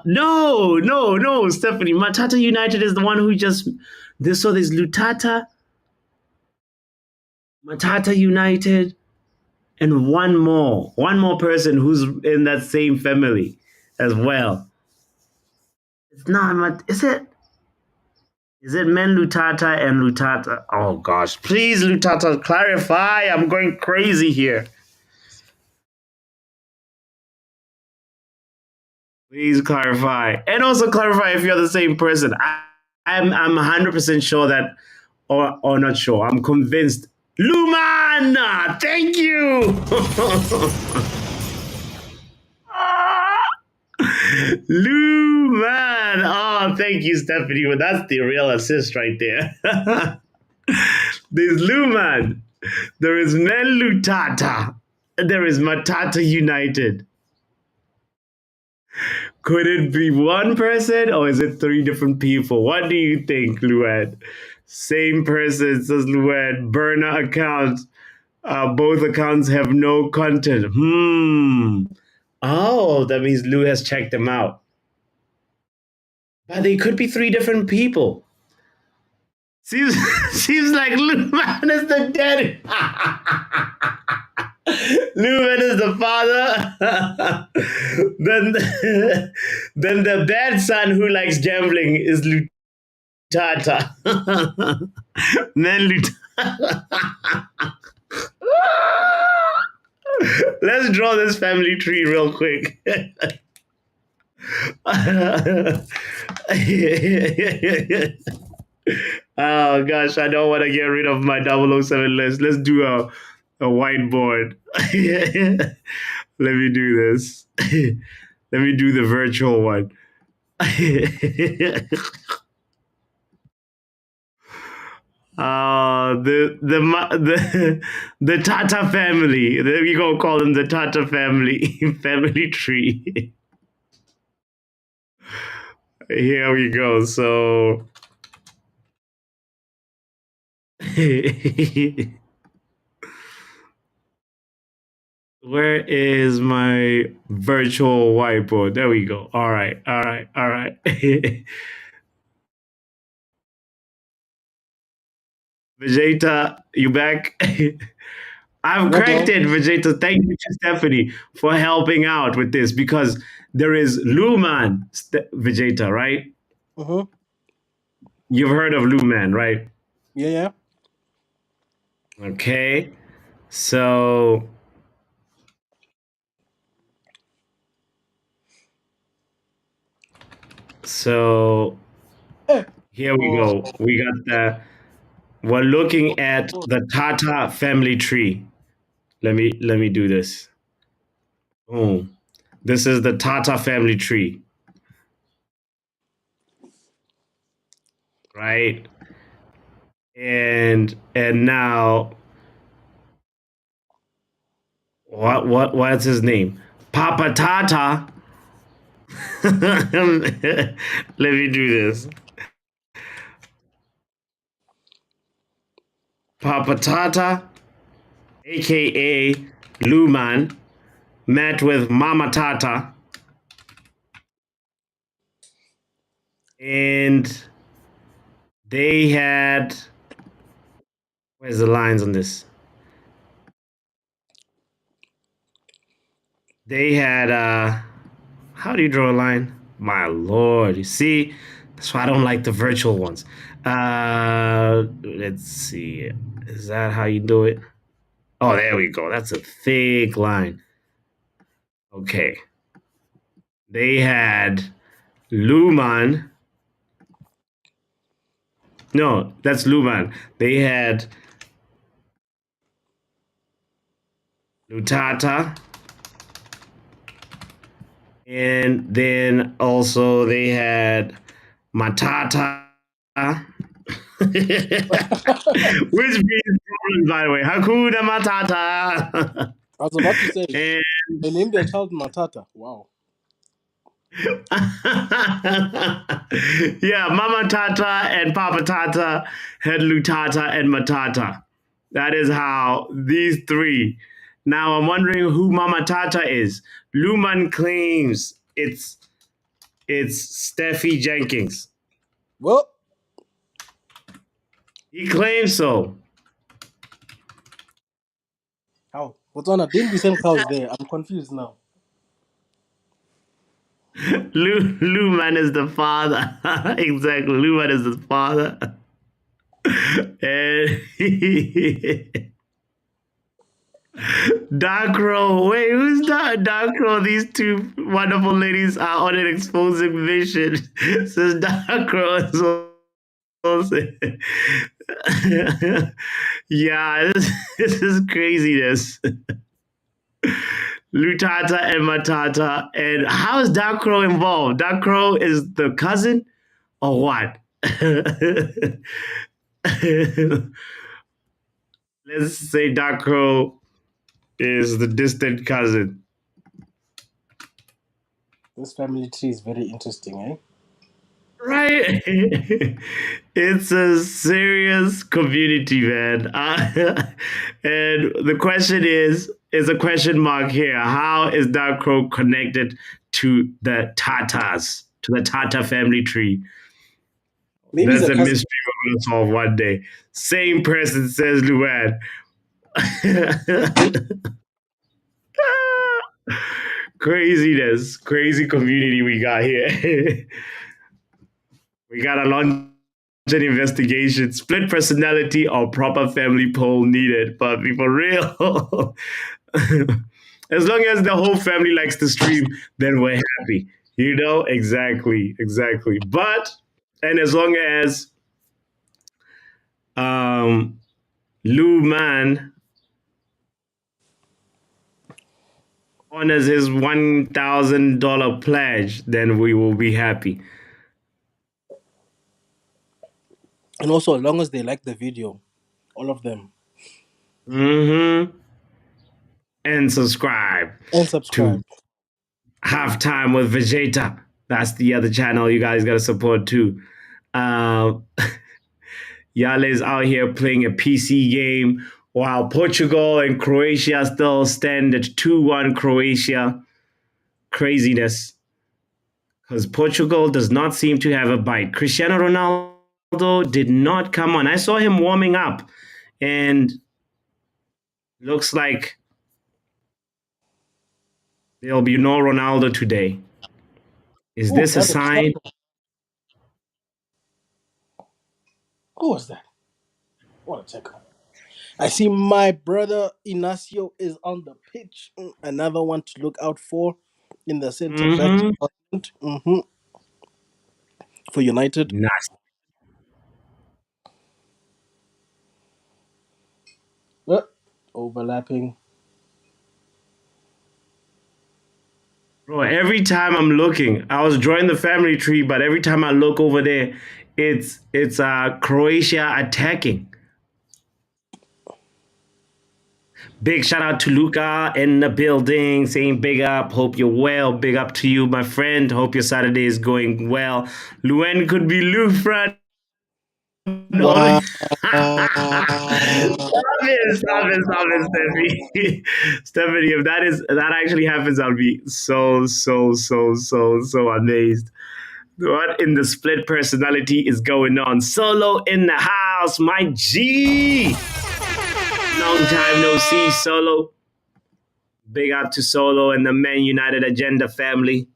No, Stephanie. Matata United is the one who just. So there's Lutata, Matata United, and one more person who's in that same family as well. It's not. Is it? Is it Men Lutata and Lutata? Oh gosh, please, Lutata, clarify. I'm going crazy here. Please clarify, and also clarify if you're the same person. I'm 100% sure that, or not sure. I'm convinced. Luman, thank you. Luman, oh, thank you, Stephanie. Well, that's the real assist right there. There's Luman. There is Men Lutata. There is Matata United. Could it be one person or is it three different people? What do you think, Lued? Same person, says Lued. Burner account. Both accounts have no content. Oh, that means Lou has checked them out. But they could be three different people. Seems like Luman is the dead. Luman is the father. then the bad son who likes gambling is Lutata. Then Lutata. Let's draw this family tree real quick. Oh gosh, I don't want to get rid of my 007 list. Let's do a whiteboard. Let me do this. Let me do the virtual one. The Tata family. We gonna call them the Tata family family tree. Here we go. So where is my virtual whiteboard? There we go. All right. Vegeta, you back? I've cracked it, Vegeta. Thank you to Stephanie for helping out with this because there is Luman, Vegeta, right? You've heard of Luman, right? Yeah. Okay. So here we go. We got we're looking at the Tata family tree. Let me do this. Boom. This is the Tata family tree. Right? And now what's his name? Papa Tata. Let me do this. Papa Tata, aka Luman, met with Mama Tata, and they had. Where's the lines on this? They had. How do you draw a line? My lord, you see, that's why I don't like the virtual ones. Let's see. Is that how you do it? Oh, there we go. That's a thick line. Okay. They had Luman No, that's Luman. They had Lutata, and then also they had Matata. Which means problems, by the way. Hakuna Matata. I was about to say and they named their child Matata. Wow. yeah, Mama Tata and Papa Tata had Lutata and Matata. That is how these three. Now I'm wondering who Mama Tata is. Luman claims it's Steffi Jenkins. Well, He claims so. how? Botswana, didn't we send cows there? I'm confused now. Luman is the father. Exactly. Luman is the father. And Darkro, wait, who's that? Darkro, these two wonderful ladies are on an exposing mission. Says Darkro is also. Yeah, this is craziness. Lutata and Matata. And how is Darkro involved? Darkro is the cousin or what? Let's say Darkro is the distant cousin. This family tree is very interesting, eh? Right? It's a serious community, man. And the question is a question mark here. How is Darkro connected to the Tatas, to the Tata family tree? Maybe he's That's a a cousin. mystery we're going to solve one day. Same person, says Luan. Craziness, crazy community we got here. We got to launch an investigation. Split personality or proper family poll needed. But for real, as long as the whole family likes to stream, then we're happy. You know, exactly, exactly. But and as long as um, Lou Man honors his $1,000 pledge, then we will be happy. And also, as long as they like the video, all of them. Mm-hmm. And subscribe And subscribe. to Halftime with Vegeta. That's the other channel you guys got to support too. Uh, Yale's out here playing a PC game while Portugal and Croatia still stand at 2-1 Croatia. Craziness. Because Portugal does not seem to have a bite. Cristiano Ronaldo did not come on. I saw him warming up and looks like there'll be no Ronaldo today. Is Oh, this a that was sign? Sancho. Who was that? What a checker. I see my brother Inacio is on the pitch. Another one to look out for in the center back Mm-hmm. department. For United. Nice. Uh, Overlapping. Bro, every time I'm looking, I was drawing the family tree, but every time I look over there, it's Croatia attacking. Big shout out to Luca in the building, saying big up. Hope you're well. Big up to you, my friend. Hope your Saturday is going well. Luen could be Lou Fran. Wow. Stop it, Stephanie. Stephanie, if that actually happens, I'll be so amazed. What in the split personality is going on? Solo in the house, my G. Long time no see, Solo. Big up to Solo and the Man United Agenda family.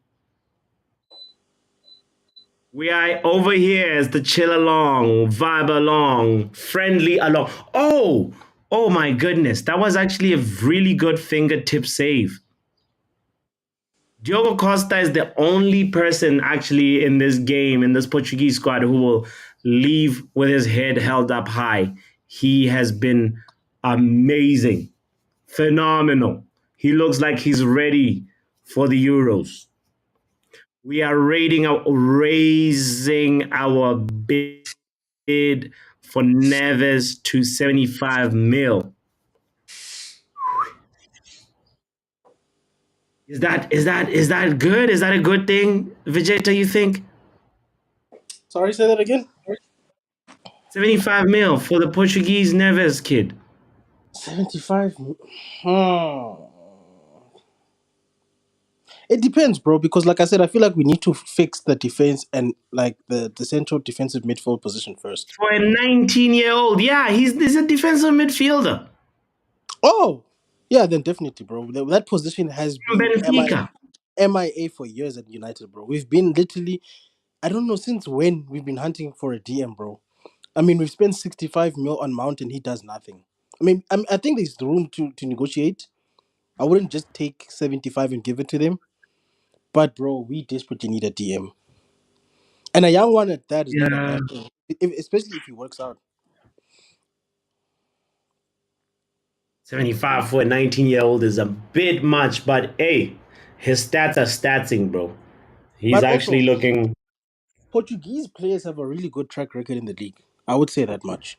We are over here as the chill along, vibe along, friendly along. Oh my goodness. That was actually a really good fingertip save. Diogo Costa is the only person actually in this game, in this Portuguese squad, who will leave with his head held up high. He has been amazing, phenomenal. He looks like he's ready for the Euros. We are raising our bid for Neves to 75 mil. Is that good? Is that a good thing, Vegeta? You think Sorry, say that again. 75 mil for the Portuguese Neves kid? 75. Hmm. It depends, bro. Because, like I said, I feel like we need to fix the defense and like the central defensive midfield position first. For a 19-year-old, yeah, he's a defensive midfielder. Oh, yeah, then definitely, bro. That position has From been Benfica. MIA for years at United, bro. We've been literally, I don't know since when we've been hunting for a DM, bro. I mean, we've spent 65 mil on Mount and he does nothing. I mean, I think there's room to negotiate. I wouldn't just take 75 and give it to them. But, bro, we desperately need a DM. And a young one at that is not a Yeah, bad thing, especially if he works out. 75 for a 19-year-old is a bit much, but hey, his stats are statsing, bro. He's But actually also, looking. Portuguese players have a really good track record in the league. I would say that much.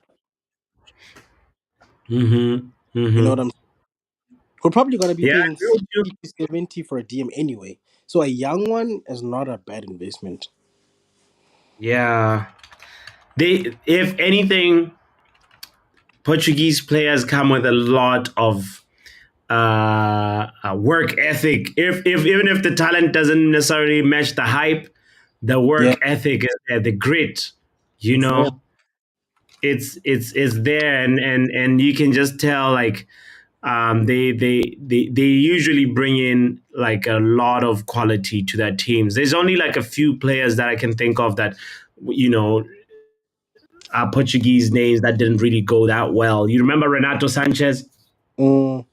Mm-hmm. You know what Mm-hmm. I'm We're probably going to be Yeah, I paying agree with you. 60 to 70 for a DM anyway. So a young one is not a bad investment. Yeah. If anything, Portuguese players come with a lot of work ethic. If even if the talent doesn't necessarily match the hype, the Yeah. work ethic is there, the grit. You Yeah. know, it's there, and you can just tell like they usually bring in like a lot of quality to their teams. There's only like a few players that I can think of that you know are Portuguese names that didn't really go that well. You remember Renato Sanchez? Mm,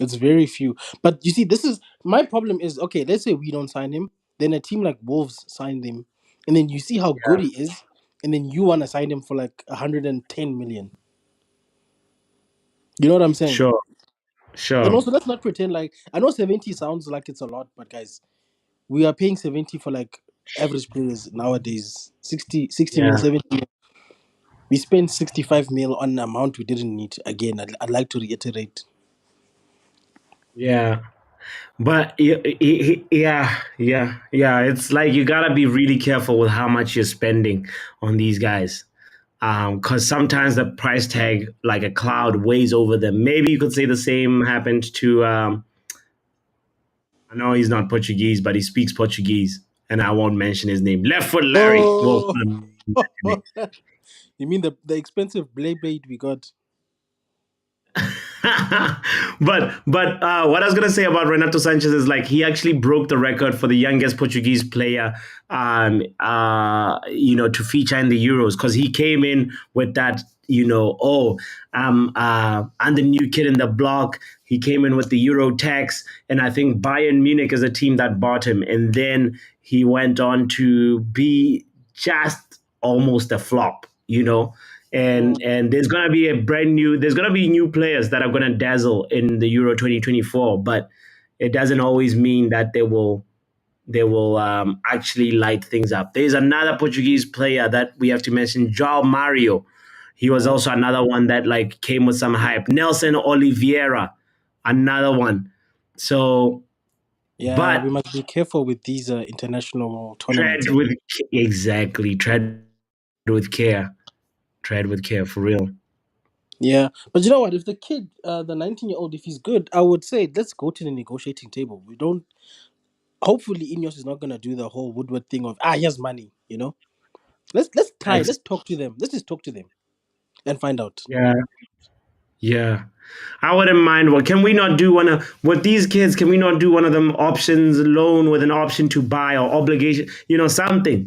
it's very few. But you see, this is my problem is okay, let's say we don't sign him, then a team like Wolves sign him, and then you see how good he is, and then you want to sign him for like 110 million. You know what I'm saying? Sure, And sure. also, let's not pretend like I know 70 sounds like it's a lot, but guys, we are paying 70 for like average players nowadays. 60 mil, Yeah, 70 mil. We spent 65 mil on an amount we didn't need. Again, I'd like to reiterate. yeah. But yeah. It's like you gotta be really careful with how much you're spending on these guys, because sometimes the price tag, like a cloud, weighs over them. Maybe you could say the same happened to. I know he's not Portuguese, but he speaks Portuguese, and I won't mention his name. Left foot Larry. Well, Oh, you mean the expensive blade we got? but what I was gonna say about Renato Sanchez is like he actually broke the record for the youngest Portuguese player, to feature in the Euros because he came in with that, I'm the new kid in the block. He came in with the Euro tax, and I think Bayern Munich is a team that bought him, and then he went on to be just almost a flop, Mm, and there's gonna be new players that are gonna dazzle in the Euro 2024, but it doesn't always mean that they will actually light things up. There's another Portuguese player that we have to mention, João Mario. He was mm. also another one that like came with some hype. Nelson Oliveira, another one. So, Yeah, we but must be careful with these international tournaments. tread with exactly tread with care, tread with care for real. Yeah, but you know what? If the kid, the 19-year-old, if he's good, I would say let's go to the negotiating table. We don't. Hopefully, Ineos is not gonna do the whole Woodward thing of here's money. Let's try. Ex- Let's talk to them. Let's just talk to them and find out. yeah, yeah. I wouldn't mind. What can we not do one of with these kids? Can we not do one of them options loan with an option to buy or obligation? Something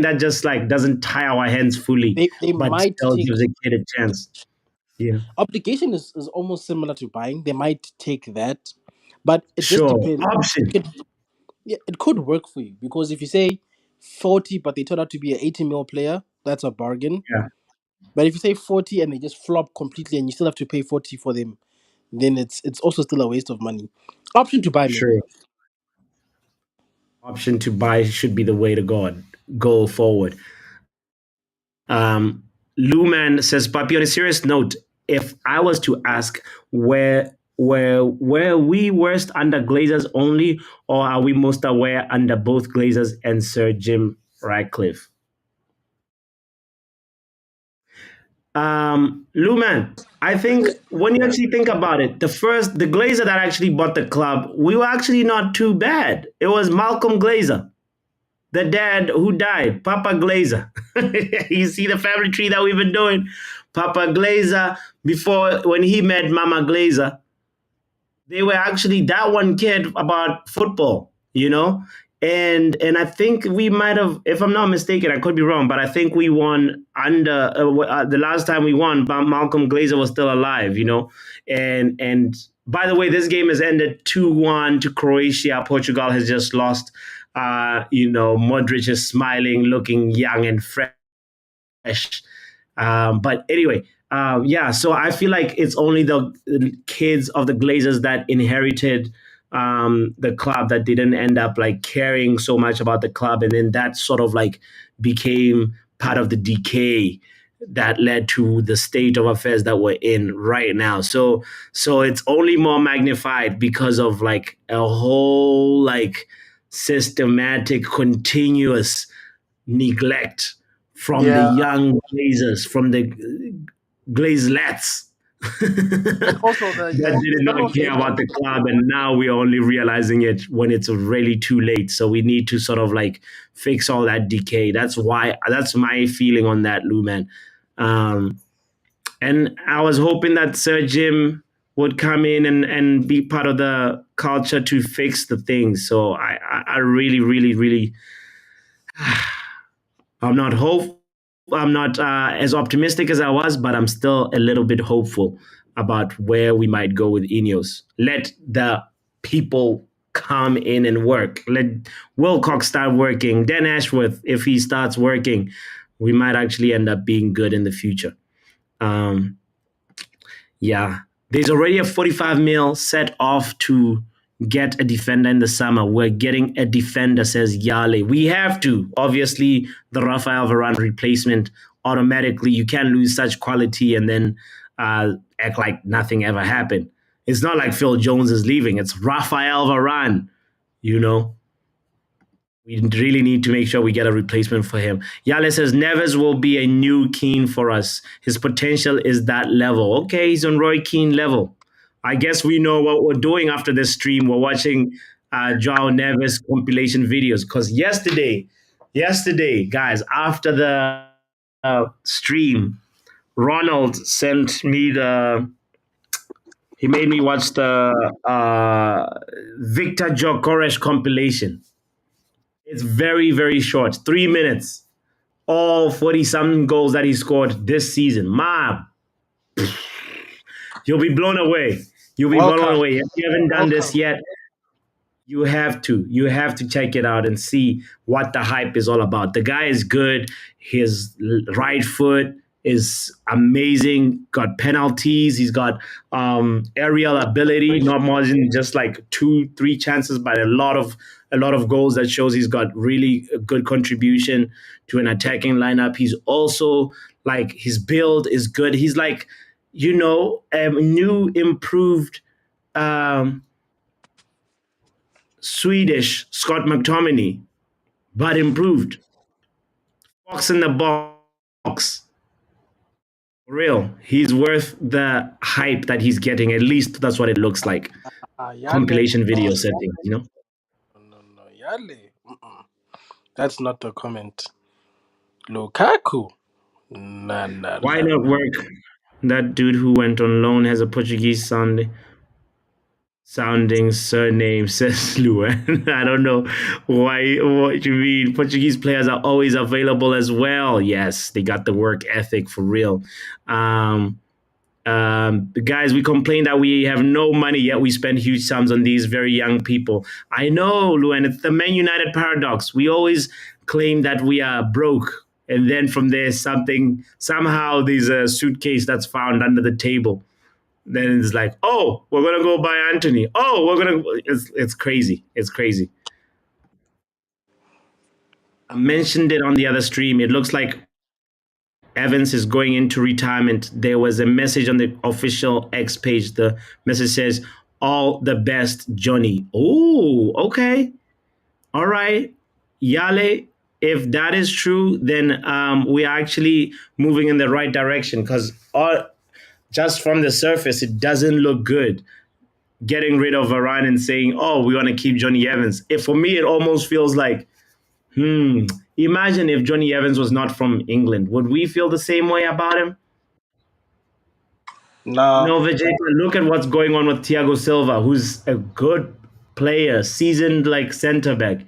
that just like doesn't tie our hands fully, They but might still take gives a kid a chance. Yeah, obligation is almost similar to buying. They might take that, But it just Sure. depends. Option. Yeah, it could work for you because if you say 40, but they turn out to be an 80 mil player, that's a bargain. Yeah. But if you say 40 and they just flop completely and you still have to pay 40 for them, then it's also still a waste of money. Option to buy maybe. Sure. Option to buy should be the way to go forward. Um, Luman says, Papi, on a serious note, if I was to ask where we worst under Glazers only, or are we most aware under both Glazers and Sir Jim Ratcliffe? Luman, I think when you actually think about it, the Glazer that actually bought the club, we were actually not too bad. It was Malcolm Glazer, the dad who died, Papa Glazer. You see the family tree that we've been doing? Papa Glazer, before when he met Mama Glazer, they were actually that one kid about football, you know? And I think we might have, if I'm not mistaken, I could be wrong, but I think we won under the last time we won. Malcolm Glazer was still alive, you know. And by the way, this game has ended 2-1 to Croatia. Portugal has just lost. Modric is smiling, looking young and fresh. But anyway, yeah, so I feel like it's only the kids of the Glazers that inherited the club that didn't end up like caring so much about the club. And then that sort of like became part of the decay that led to the state of affairs that we're in right now. So it's only more magnified because of like a whole like systematic, continuous neglect from the Yeah. young Glazers, from the Glazelets And also that the did style not of care about the club, and now we are only realizing it when it's really too late. So we need to sort of like fix all that decay. That's my feeling on that, Lou, man. And I was hoping that Sir Jim would come in and be part of the culture to fix the things. So I really, really, really, I'm not hope. I'm not as optimistic as I was, but I'm still a little bit hopeful about where we might go with Ineos. Let the people come in and work. Let Wilcox start working. Dan Ashworth, if he starts working, we might actually end up being good in the future. Yeah, there's already a 45 mil set off to get a defender in the summer. We're getting a defender, says Yale. We have to. Obviously, the Rafael Varane replacement, automatically, you can't lose such quality and then act like nothing ever happened. It's not like Phil Jones is leaving. It's Rafael Varane, you know. We really need to make sure we get a replacement for him. Yale says Neves will be a new Keane for us. His potential is that level. Okay, he's on Roy Keane level. I guess we know what we're doing after this stream. We're watching Joao Neves compilation videos because yesterday, guys, after the stream, Ronald sent me he made me watch the Victor Gyökeres compilation. It's very, very short, 3 minutes. All 40-something goals that he scored this season. Man, you'll be blown away. You'll be blown Welcome. away. If you haven't done this Welcome. yet, you have to. You have to check it out and see what the hype is all about. The guy is good. His right foot is amazing. Got penalties. He's got aerial ability. Not more than just like 2-3 chances, but a lot of goals that shows he's got really a good contribution to an attacking lineup. He's also like his build is good. He's like a new improved. Swedish Scott McTominay, but improved. Box in the box. For real. He's worth the hype that he's getting. At least that's what it looks like. Yale. Compilation video setting, No, Yale. That's not the comment. Lukaku. Nah. Why not work? That dude who went on loan has a Portuguese sounding surname, says Luan. I don't know what you mean. Portuguese players are always available as well. Yes, they got the work ethic for real. Guys, we complain that we have no money, yet we spend huge sums on these very young people. I know, Luan, it's the Man United paradox. We always claim that we are broke, and then from there, somehow there's a suitcase that's found under the table. Then it's like, oh, we're gonna go buy Antony. Oh, It's crazy. It's crazy. I mentioned it on the other stream. It looks like Evans is going into retirement. There was a message on the official X page. The message says, "All the best, Johnny." Oh, okay, all right, Yale. If that is true, then we are actually moving in the right direction because just from the surface, it doesn't look good. Getting rid of Varane and saying, "Oh, we want to keep Johnny Evans." For me, it almost feels like, imagine if Johnny Evans was not from England. Would we feel the same way about him? Nah. Vijay, look at what's going on with Thiago Silva, who's a good player, seasoned like center back.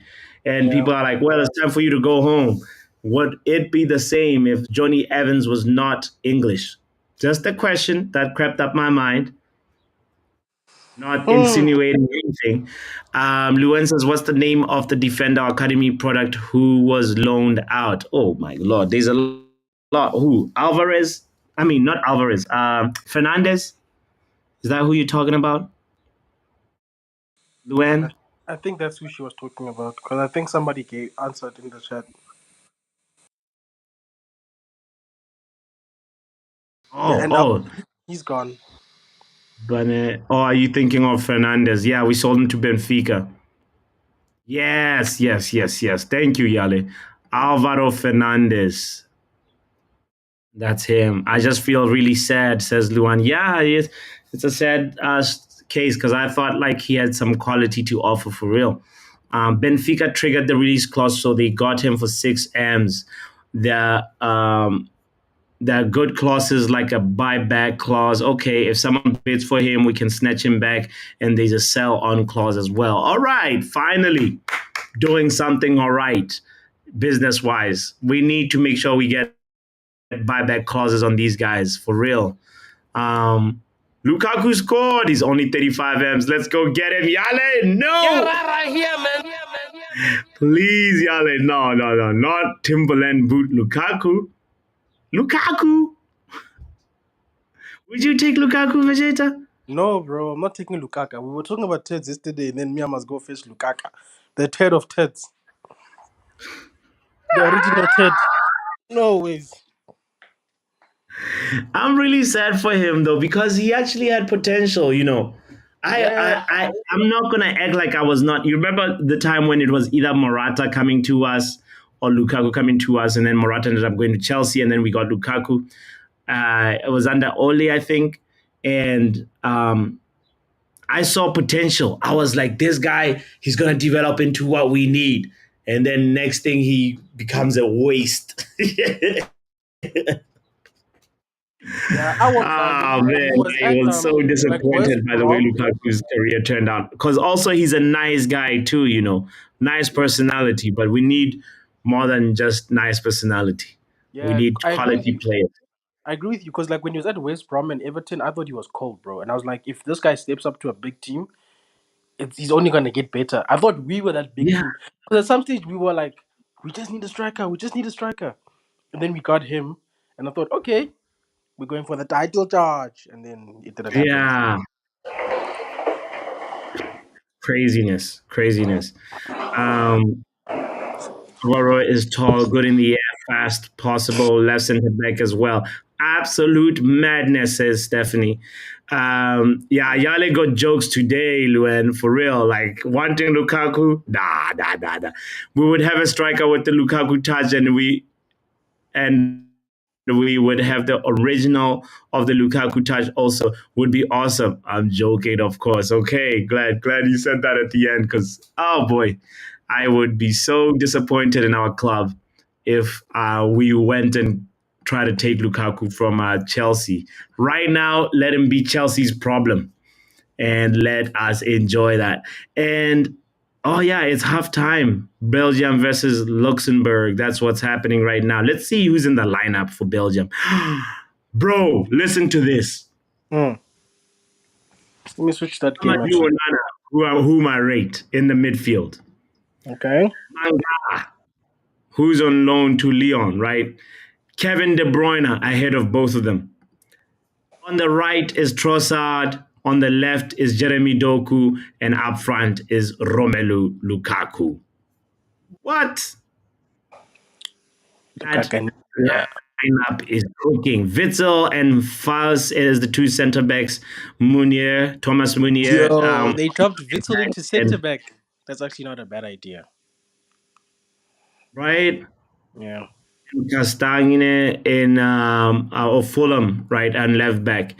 And Yeah. people are like, well, it's time for you to go home. Would it be the same if Johnny Evans was not English? Just a question that crept up my mind, not Hmm. insinuating anything. Luan says, what's the name of the Defender Academy product who was loaned out? Oh, my Lord. There's a lot. Who? Alvarez? I mean, not Alvarez. Fernandez? Is that who you're talking about, I, Luan? I think that's who she was talking about because I think somebody answered in the chat. Yeah, Oh, and oh, he's gone. but are you thinking of Fernandez? Yeah, we sold him to Benfica. Yes, yes, yes, yes. Thank you, Yale. Alvaro Fernandez. That's him. I just feel really sad, says Luan. Yeah, it's a sad case because I thought like he had some quality to offer for real. Benfica triggered the release clause, so they got him for 6 M's. The There are good clauses like a buyback clause. Okay, if someone bids for him, we can snatch him back, and there's a sell on clause as well. All right, finally doing something all right business wise. We need to make sure we get buyback clauses on these guys for real. Lukaku scored. He's only 35 M's. Let's go get him. Yale, no. Right here, man. Please, Yale. No, no, no. Not Timberland boot Lukaku. Lukaku. Would you take Lukaku, Vegeta? No, bro, I'm not taking Lukaka. We were talking about Teds yesterday, and then Mia must go fetch Lukaka. The Ted of Teds. The original Ted. No ways. I'm really sad for him though because he actually had potential. Yeah. I'm not gonna act like I was not. You remember the time when it was either Morata coming to us or Lukaku coming to us, and then Morata ended up going to Chelsea, and then we got Lukaku. It was under Ole, I think, and I saw potential. I was like, this guy, he's gonna develop into what we need, and then next thing he becomes a waste. Yeah, I won't lie. Oh When man, he was I at was so like West disappointed by the way Brom, Lukaku's career turned out. Because also he's a nice guy too, nice personality. But we need more than just nice personality. We yeah, need I agree with quality you. players. I agree with you because like when he was at West Brom and Everton, I thought he was cold, bro. And I was like, if this guy steps up to a big team, he's only gonna get better. I thought we were that big Yeah, team because at some stage we were like, we just need a striker, we just need a striker, and then we got him, and I thought, okay, we're going for the title charge, and then it didn't happen. yeah, craziness, craziness. Um, Alvaro is tall, good in the air, fast, possible, left center back as well. Absolute madness, says Stephanie. Yeah, Yale got jokes today, Luen, for real. Like wanting Lukaku, nah, nah, nah, nah. We would have a striker with the Lukaku touch, and we would have the original of the Lukaku touch also. Would be awesome. I'm joking, of course. Okay, glad you said that at the end because oh boy, I would be so disappointed in our club if we went and tried to take Lukaku from Chelsea. Right now, let him be Chelsea's problem and let us enjoy that. And oh yeah, it's half time. Belgium versus Luxembourg. That's what's happening right now. Let's see who's in the lineup for Belgium. Bro, listen to this. Mm. Let me switch that game Amadou actually. Onana, whom I rate in the midfield. Okay. Manga, who's on loan to Lyon, right? Kevin De Bruyne ahead of both of them. On the right is Trossard. On the left is Jeremy Doku, and up front is Romelu Lukaku. What? That Lukaku. Yeah. lineup is cooking. Witzel and Faust is the two centre backs. Thomas Munier, Yo, they dropped Witzel into and centre back. That's actually not a bad idea. right, Yeah. Castagne in of Fulham, right, and left back.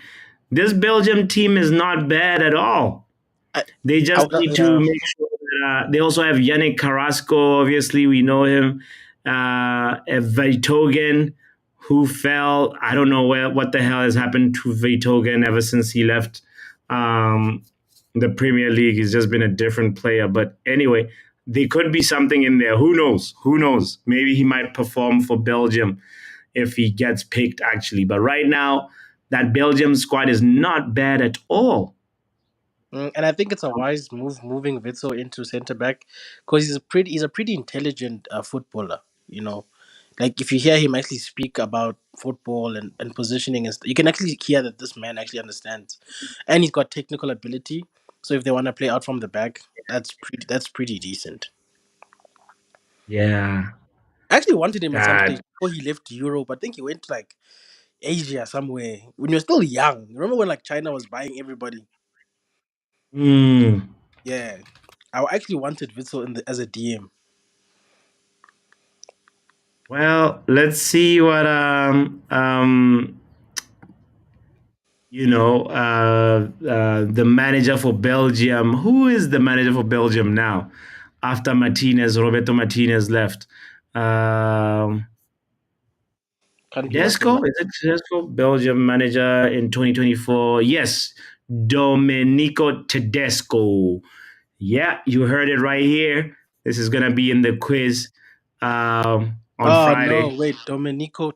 This Belgium team is not bad at all. I, They just need to yeah. make sure that they also have Yannick Carrasco. Obviously, we know him. Vertonghen, who fell. I don't know what the hell has happened to Vertonghen ever since he left um, the Premier League. He's just been a different player. But anyway, there could be something in there. Who knows? Who knows? Maybe he might perform for Belgium if he gets picked, actually. But right now, that Belgium squad is not bad at all. And I think it's a wise move moving Witzel into centre back because he's a pretty intelligent footballer. You know, like if you hear him actually speak about football and positioning and you can actually hear that this man actually understands, and he's got technical ability. So if they want to play out from the back, that's pretty decent. Yeah, I actually wanted him at some that. stage before he left Europe. I think he went to like Asia somewhere when he was still young. Remember when like China was buying everybody? Mm. Yeah, I actually wanted Witzel as a DM. Well, let's see what the manager for Belgium. Who is the manager for Belgium now? After Roberto Martinez left. Um, Can't be after Tedesco? Is it Tedesco? Belgium manager in 2024. Yes, Domenico Tedesco. Yeah, you heard it right here. This is gonna be in the quiz on Oh no, Friday. wait, Domenico.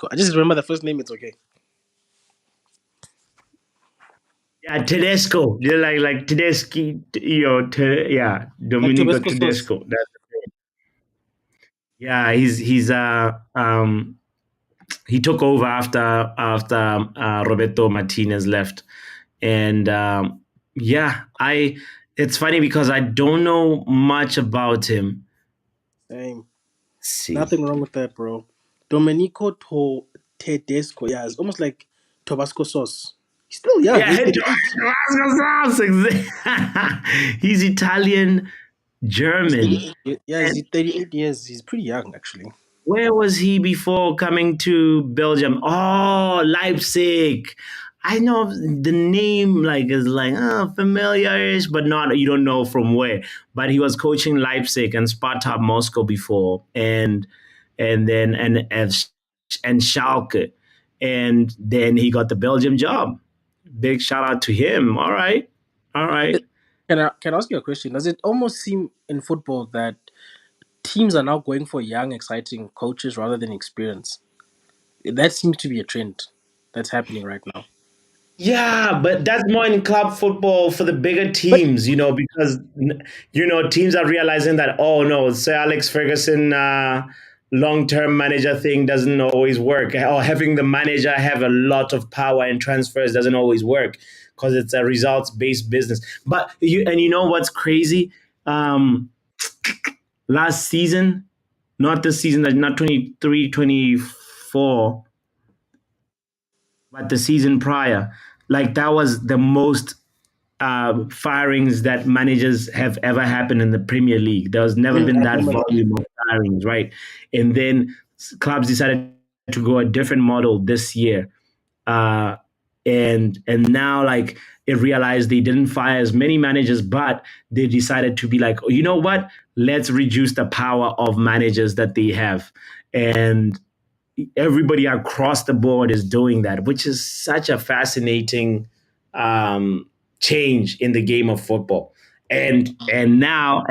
I just remember the first name. It's okay. Yeah, Tedesco. They're like Tedeschi, yeah, Like Domenico Tabasco sauce. Tedesco. Yeah, he took over after Roberto Martinez left, and yeah, I. It's funny because I don't know much about him. Same. Let's see. Nothing wrong with that, bro. Tedesco. Yeah, it's almost like Tabasco sauce. He's still young. Yeah, He's 38. he's Italian He's German. 38. Yeah, he's 38 years. He's pretty young, actually. Where was he before coming to Belgium? Oh, Leipzig. I know the name like is like familiar-ish, but not you don't know from where. But he was coaching Leipzig and Sparta Moscow before, and then and Schalke, and then he got the Belgium job. Big shout out to him. All right, all right. It- can I ask you a question? Does it almost seem in football that teams are now going for young, exciting coaches rather than experience? That seems to be a trend that's happening right now. Yeah, but that's more in club football for the bigger But teams, because teams are realizing that oh no, Sir Alex Ferguson long-term manager thing doesn't always work, or having the manager have a lot of power in transfers doesn't always work because it's a results-based business. But you know what's crazy? Last season, not this season, not 23, 24, but the season prior, like that was the most firings that managers have ever happened in the Premier League. There has never been I that remember that. volume of firings, right? And then clubs decided to go a different model this year, uh, and now like it realized they didn't fire as many managers, but they decided to be like, oh, you know what? Let's reduce the power of managers that they have, and everybody across the board is doing that, which is such a fascinating change in the game of football. And now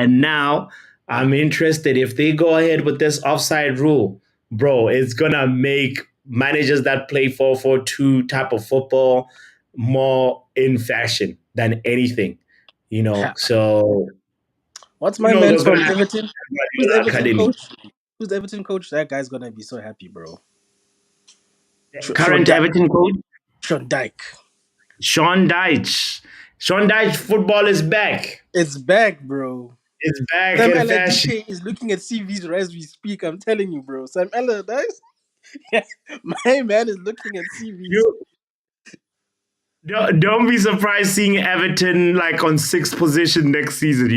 I'm interested if they go ahead with this offside rule, bro. It's gonna make managers that play 4-4-2 type of football more in fashion than anything, So What's who my knows man what's going from to happen Everton? in Who's the the Everton academy? coach? Who's the Everton coach? That guy's gonna be so happy, bro. Sean Current Dyke. Everton coach, Sean Dyke. Sean Dyche. Sean Dyche football is back. It's back, bro. It's back Sam in Ella fashion. DK is looking at CVs as we speak. I'm telling you, bro. Sam Ella, that's my man is looking at CVs. You don't be surprised seeing Everton like on sixth position next season.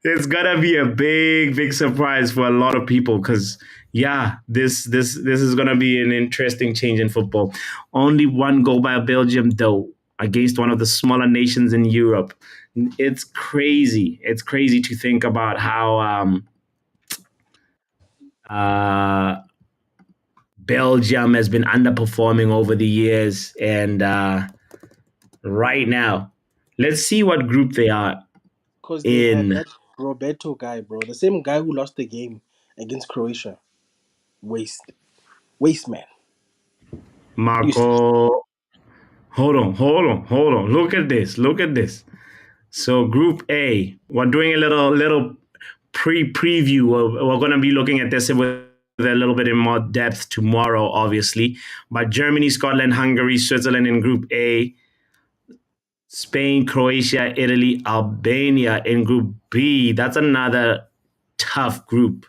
It's gonna be a big, big surprise for a lot of people because yeah, this is gonna be an interesting change in football. Only one goal by Belgium though against one of the smaller nations in Europe. It's crazy. It's crazy to think about how uh, Belgium has been underperforming over the years, and right now, let's see what group they are Because they have in. that Roberto guy, bro. The same guy who lost the game against Croatia. Waste man. Useless. Marco, hold on. Look at this. Look at this. So Group A, we're doing a little preview. We're going to be looking at this with a little bit in more depth tomorrow, obviously. But Germany, Scotland, Hungary, Switzerland in Group A, Spain, Croatia, Italy, Albania in Group B. That's another tough group.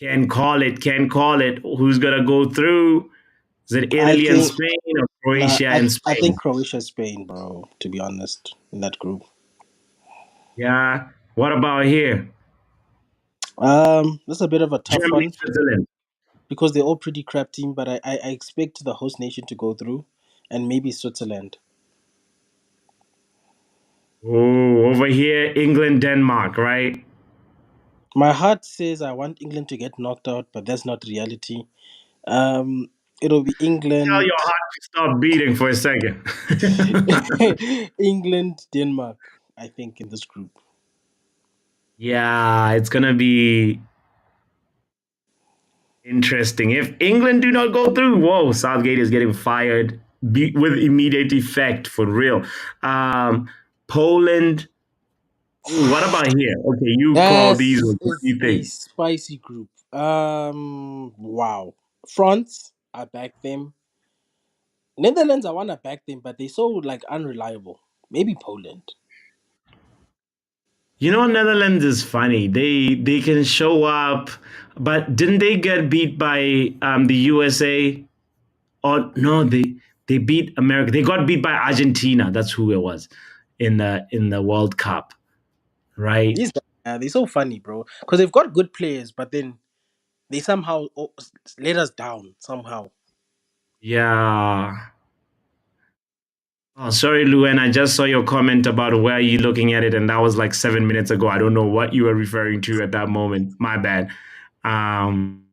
Can't call it. Who's gonna go through? Is it I Italy and think Spain or nah, Croatia I and I Spain? think Croatia, Spain, bro. To be honest, in that group. Yeah. What about here? That's a bit of a tough Germany, one Switzerland. because they're all pretty crap team. But I expect the host nation to go through, and maybe Switzerland. Oh, over here, England, Denmark, right? My heart says I want England to get knocked out, but that's not reality. It'll be Tell England, your heart to stop beating for a second. England, Denmark. I think in this group. Yeah, it's gonna be interesting. If England do not go through, whoa, Southgate is getting fired with immediate effect for real. Poland. Ooh, what about here? Okay, you call these This ones. What do is you a think? spicy group. Wow. France, I back them. Netherlands, I wanna back them, but they so like unreliable. Maybe Poland. Netherlands is funny. They can show up, but didn't they get beat by the USA? Or no, they beat America. They got beat by Argentina. That's who it was in the World Cup, right? These guys, they're so funny, bro. Because they've got good players, but then they somehow let us down somehow. Yeah. Oh, sorry, Luan. I just saw your comment about where you looking at it, and that was like 7 minutes ago. I don't know what you were referring to at that moment. My bad. Um,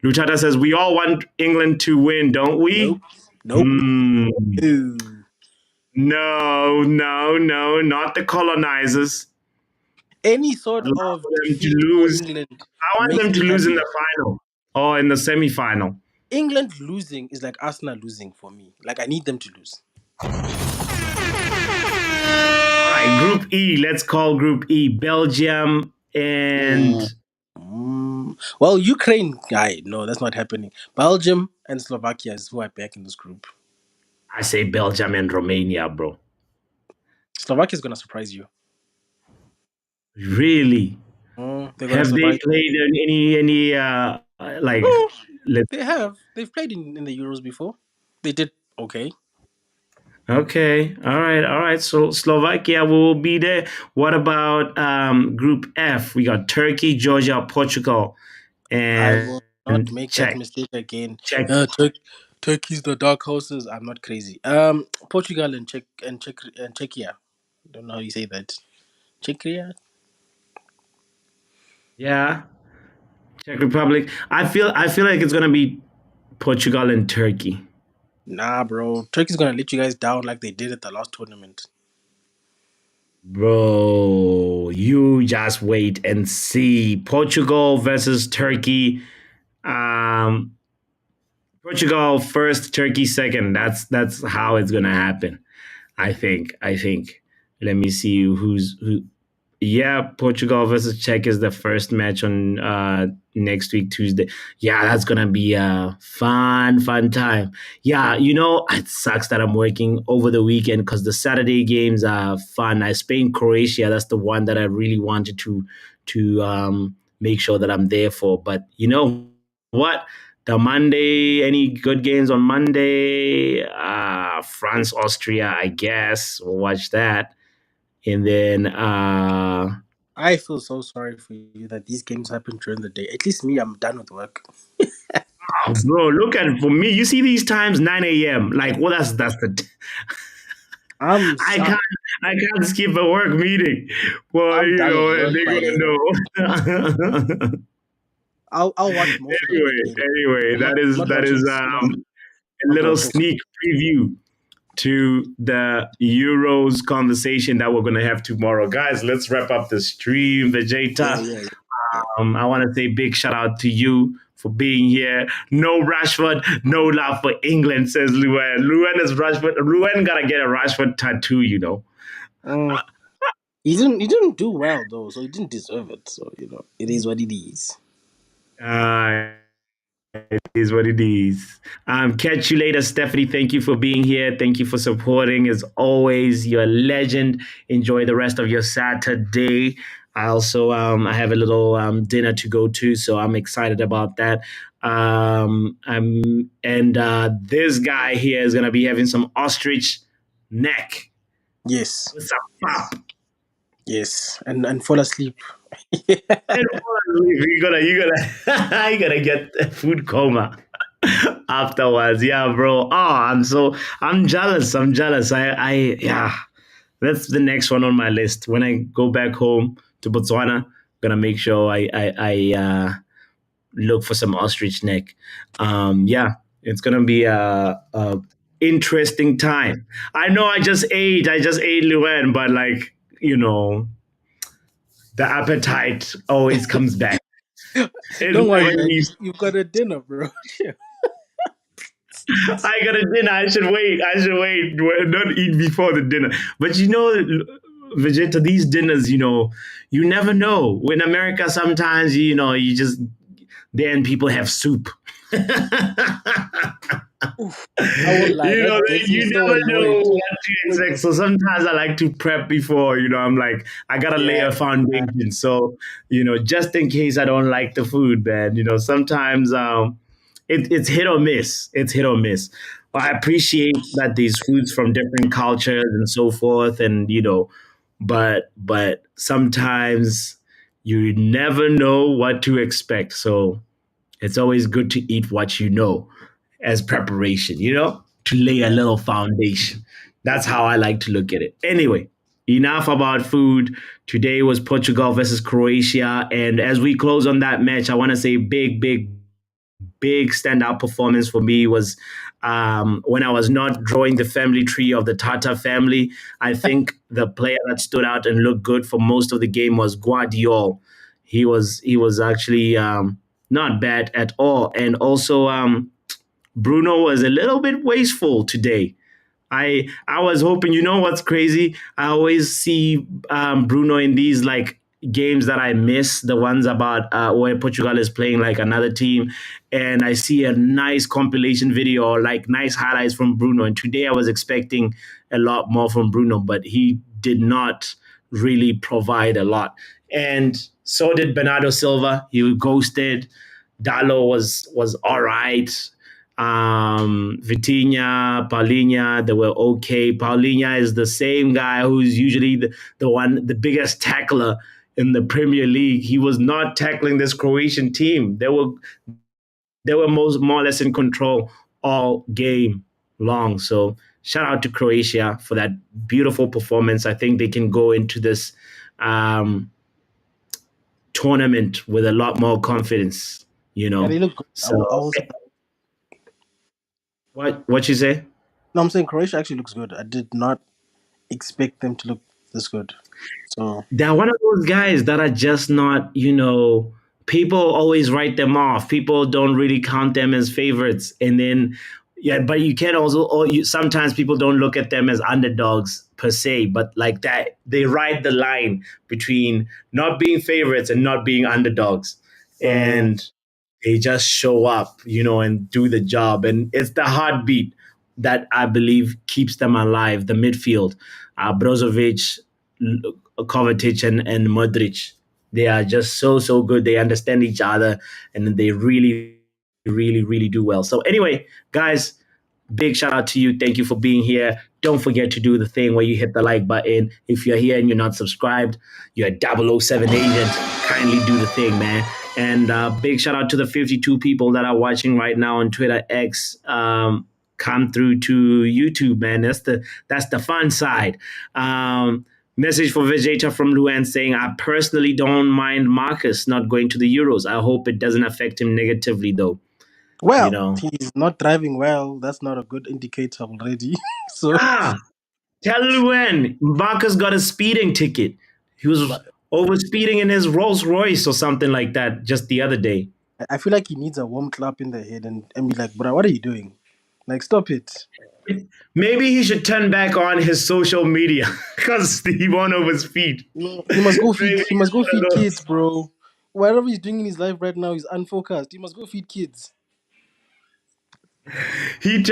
Luchata says we all want England to win, don't we? Nope. Nope. Hmm. Ooh. No, not the colonizers. Any I'd sort love of for them to defeat for lose. England I want makes them to me lose in happy. the final or in the semi-final. England losing is like Arsenal losing for me. Like I need them to lose. All right, Group E. Let's call Group E Belgium and Mm. Well, Ukraine, guy, no, that's not happening. Belgium and Slovakia is who I back in this group. I say Belgium and Romania, bro. Slovakia is gonna surprise you. Really? They're gonna Have they surprise. played in any like Mm, let they have. They've played in the Euros before. They did okay. okay. All right. So Slovakia will be there. What about Group F? We got Turkey, Georgia, Portugal, I and will not make that Czech. mistake again. Czech. Turkey's the dark horses. I'm not crazy. Portugal and Czechia. Don't know how you say that. Czechia. Yeah. Czech Republic. I feel like it's gonna be Portugal and Turkey. Nah, bro. Turkey's gonna let you guys down like they did at the last tournament. Bro, you just wait and see. Portugal versus Turkey. Portugal first, Turkey second. That's how it's gonna happen. I think. I think. Let me see who. Yeah, Portugal versus Czech is the first match on next week Tuesday. Yeah, that's gonna be a fun time. Yeah, it sucks that I'm working over the weekend because the Saturday games are fun. I Spain Croatia. That's the one that I really wanted to make sure that I'm there for. But you know what? The Monday, any good games on Monday? France Austria, I guess. We'll watch that, and then I feel so sorry for you that these games happen during the day. At least me, I'm done with work. bro, look at it for me. You see these times 9 a.m. Like, well, that's the I'm I so, can't I can't skip a work meeting. Well, I'm done with work they're by then. gonna know. I'll watch most of the big games. Anyway, I'm not that I'm is not that watching is small. a Not little watching small. sneak preview to the Euros conversation that we're gonna have tomorrow, guys. Let's wrap up the stream, Yeah, Vegeta. yeah, yeah. I want to say big shout out to you for being here. No Rashford, no love for England, says Luen. Luen is Rashford. Luen gotta get a Rashford tattoo, Mm. He didn't do well though, so he didn't deserve it. So it is what it is. Uh, it is what it is. Catch you later, Stephanie. Thank you for being here. Thank you for supporting. As always, you're a legend. Enjoy the rest of your Saturday. I also I have a little dinner to go to, so I'm excited about that. And this guy here is gonna be having some ostrich neck Yes, with some pop. yes, and fall asleep. And you gotta get a food coma afterwards. Yeah, bro. I'm jealous. I'm jealous. Yeah. That's the next one on my list. When I go back home to Botswana, I'm gonna make sure I look for some ostrich neck. Yeah, it's gonna be a interesting time. I know I just ate Luen, but like the appetite always comes back. It Don't worry, never man. leaves. You've got a dinner, bro. I got a dinner. I should wait. I should wait. Not eat before the dinner. But Vegeta, these dinners, you never know. In America, sometimes, you just, then people have soup. you Oof. I won't lie. That gets me you so never know annoyed. what to expect. So sometimes I like to prep before, I'm like, I got to lay Yeah. a foundation. So, just in case I don't like the food, man, sometimes it's hit or miss. It's hit or miss. But I appreciate that these foods from different cultures and so forth, and but sometimes you never know what to expect. So it's always good to eat what you know as preparation, to lay a Yeah. little foundation. That's how I like to look at it. Anyway, enough about food. Today was Portugal versus Croatia. And as we close on that match, I want to say big standout performance for me was when I was not drawing the family tree of the Tata family. I think the player that stood out and looked good for most of the game was Guardiola. He was actually not bad at all, and also Bruno was a little bit wasteful today. I was hoping. You know what's crazy? I always see Bruno in these like games that I miss, the ones about where Portugal is playing like another team, and I see a nice compilation video or like nice highlights from Bruno. And today I was expecting a lot more from Bruno, but he did not really provide a lot. And so did Bernardo Silva. He ghosted. Dalot was all right. Vitinha, Paulinha, they were okay. Paulinha is the same guy who's usually the biggest tackler in the Premier League. He was not tackling this Croatian team. They were more or less in control all game long. So shout out to Croatia for that beautiful performance. I think they can go into this um, tournament with a lot more confidence. Yeah, they look good. So I was. what you say? No, I'm saying Croatia actually looks good. I did not expect them to look this good. So They're one of those guys that are just not, people always write them off. People don't really count them as favorites, and then yeah, but you can also sometimes people don't look at them as underdogs per se, but like that they ride the line between not being favorites and not being underdogs, Mm. and they just show up, and do the job, and it's the heartbeat that I believe keeps them alive. The midfield, Brozovic, Kovacic, and Modric. They are just so good. They understand each other, and they really do well. So anyway, guys, big shout out to you. Thank you for being here. Don't forget to do the thing where you hit the like button. If you're here and you're not subscribed, you're a 007 agent. Kindly do the thing, man. And big shout out to the 52 people that are watching right now on Twitter X. Come through to YouTube, man. That's the fun side. Message for Vegeta from Luan saying, I personally don't mind Marcus not going to the Euros. I hope it doesn't affect him negatively, though. You Well, know. he's not driving well. That's not a good indicator already. So, Ah, tell Luan, Marcus got a speeding ticket. He was but over speeding in his Rolls Royce or something like that just the other day. I feel like he needs a warm clap in the head and be like, bro, what are you doing? Like, stop it. Maybe he should turn back on his social media because he won't overspeed. No, he must go feed. Maybe He he must go feed should. kids, bro. Whatever he's doing in his life right now is unfocused. He must go feed kids. He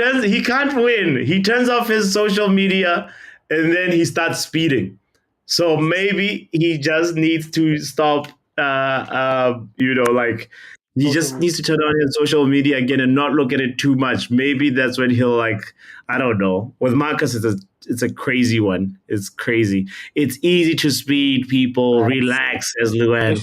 can't win. He turns off his social media and then he starts speeding. So maybe he just needs to stop. Like he Social just media. needs to turn on his social media again and not look at it too much. Maybe that's when he'll like. I don't know. With Marcus, it's a crazy one. It's crazy. It's easy to speed. People Facts. relax, as Luan,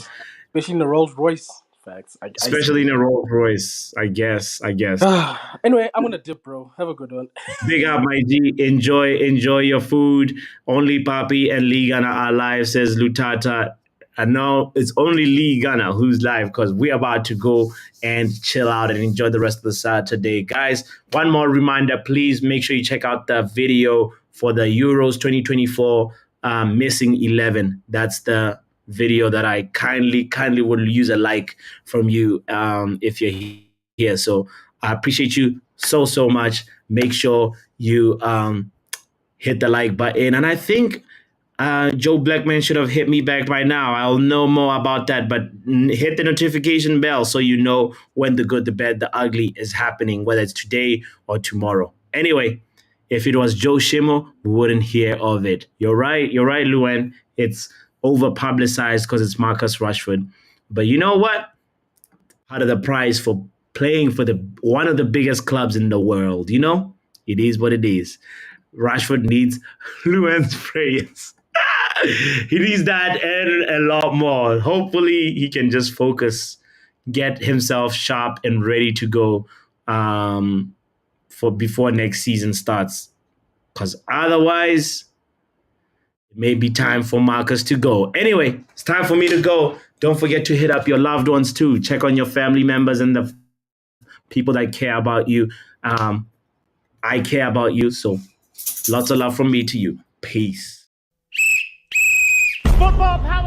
Especially in the Rolls Royce. Facts. I especially see. in a Rolls Royce. I guess. Anyway, I'm gonna dip, bro. Have a good one. Big up, my G. Enjoy your food. Only Papi and Lee Gunner are live, says Lutata. And now it's only Lee Gunner who's live because we're about to go and chill out and enjoy the rest of the Saturday. Guys, one more reminder, please make sure you check out the video for the Euros 2024 missing 11. That's the video that I kindly would use a like from you if you're here. So I appreciate you so much. Make sure you hit the like button. And I think Joe Blackman should have hit me back by now. I'll know more about that, but hit the notification bell so you know when the good, the bad, the ugly is happening, whether it's today or tomorrow. Anyway, if it was Joe Schimo, we wouldn't hear of it. You're right, Luan. It's over publicized because it's Marcus Rashford. But you know what? Part of the prize for playing for the one of the biggest clubs in the world. It is what it is. Rashford needs Luan's prayers. He needs that and a lot more. Hopefully, he can just focus, get himself sharp and ready to go for before next season starts. Because otherwise, it may be time for Marcus to go. Anyway, it's time for me to go. Don't forget to hit up your loved ones too. Check on your family members and the people that care about you. I care about you. So lots of love from me to you. Peace. Football power.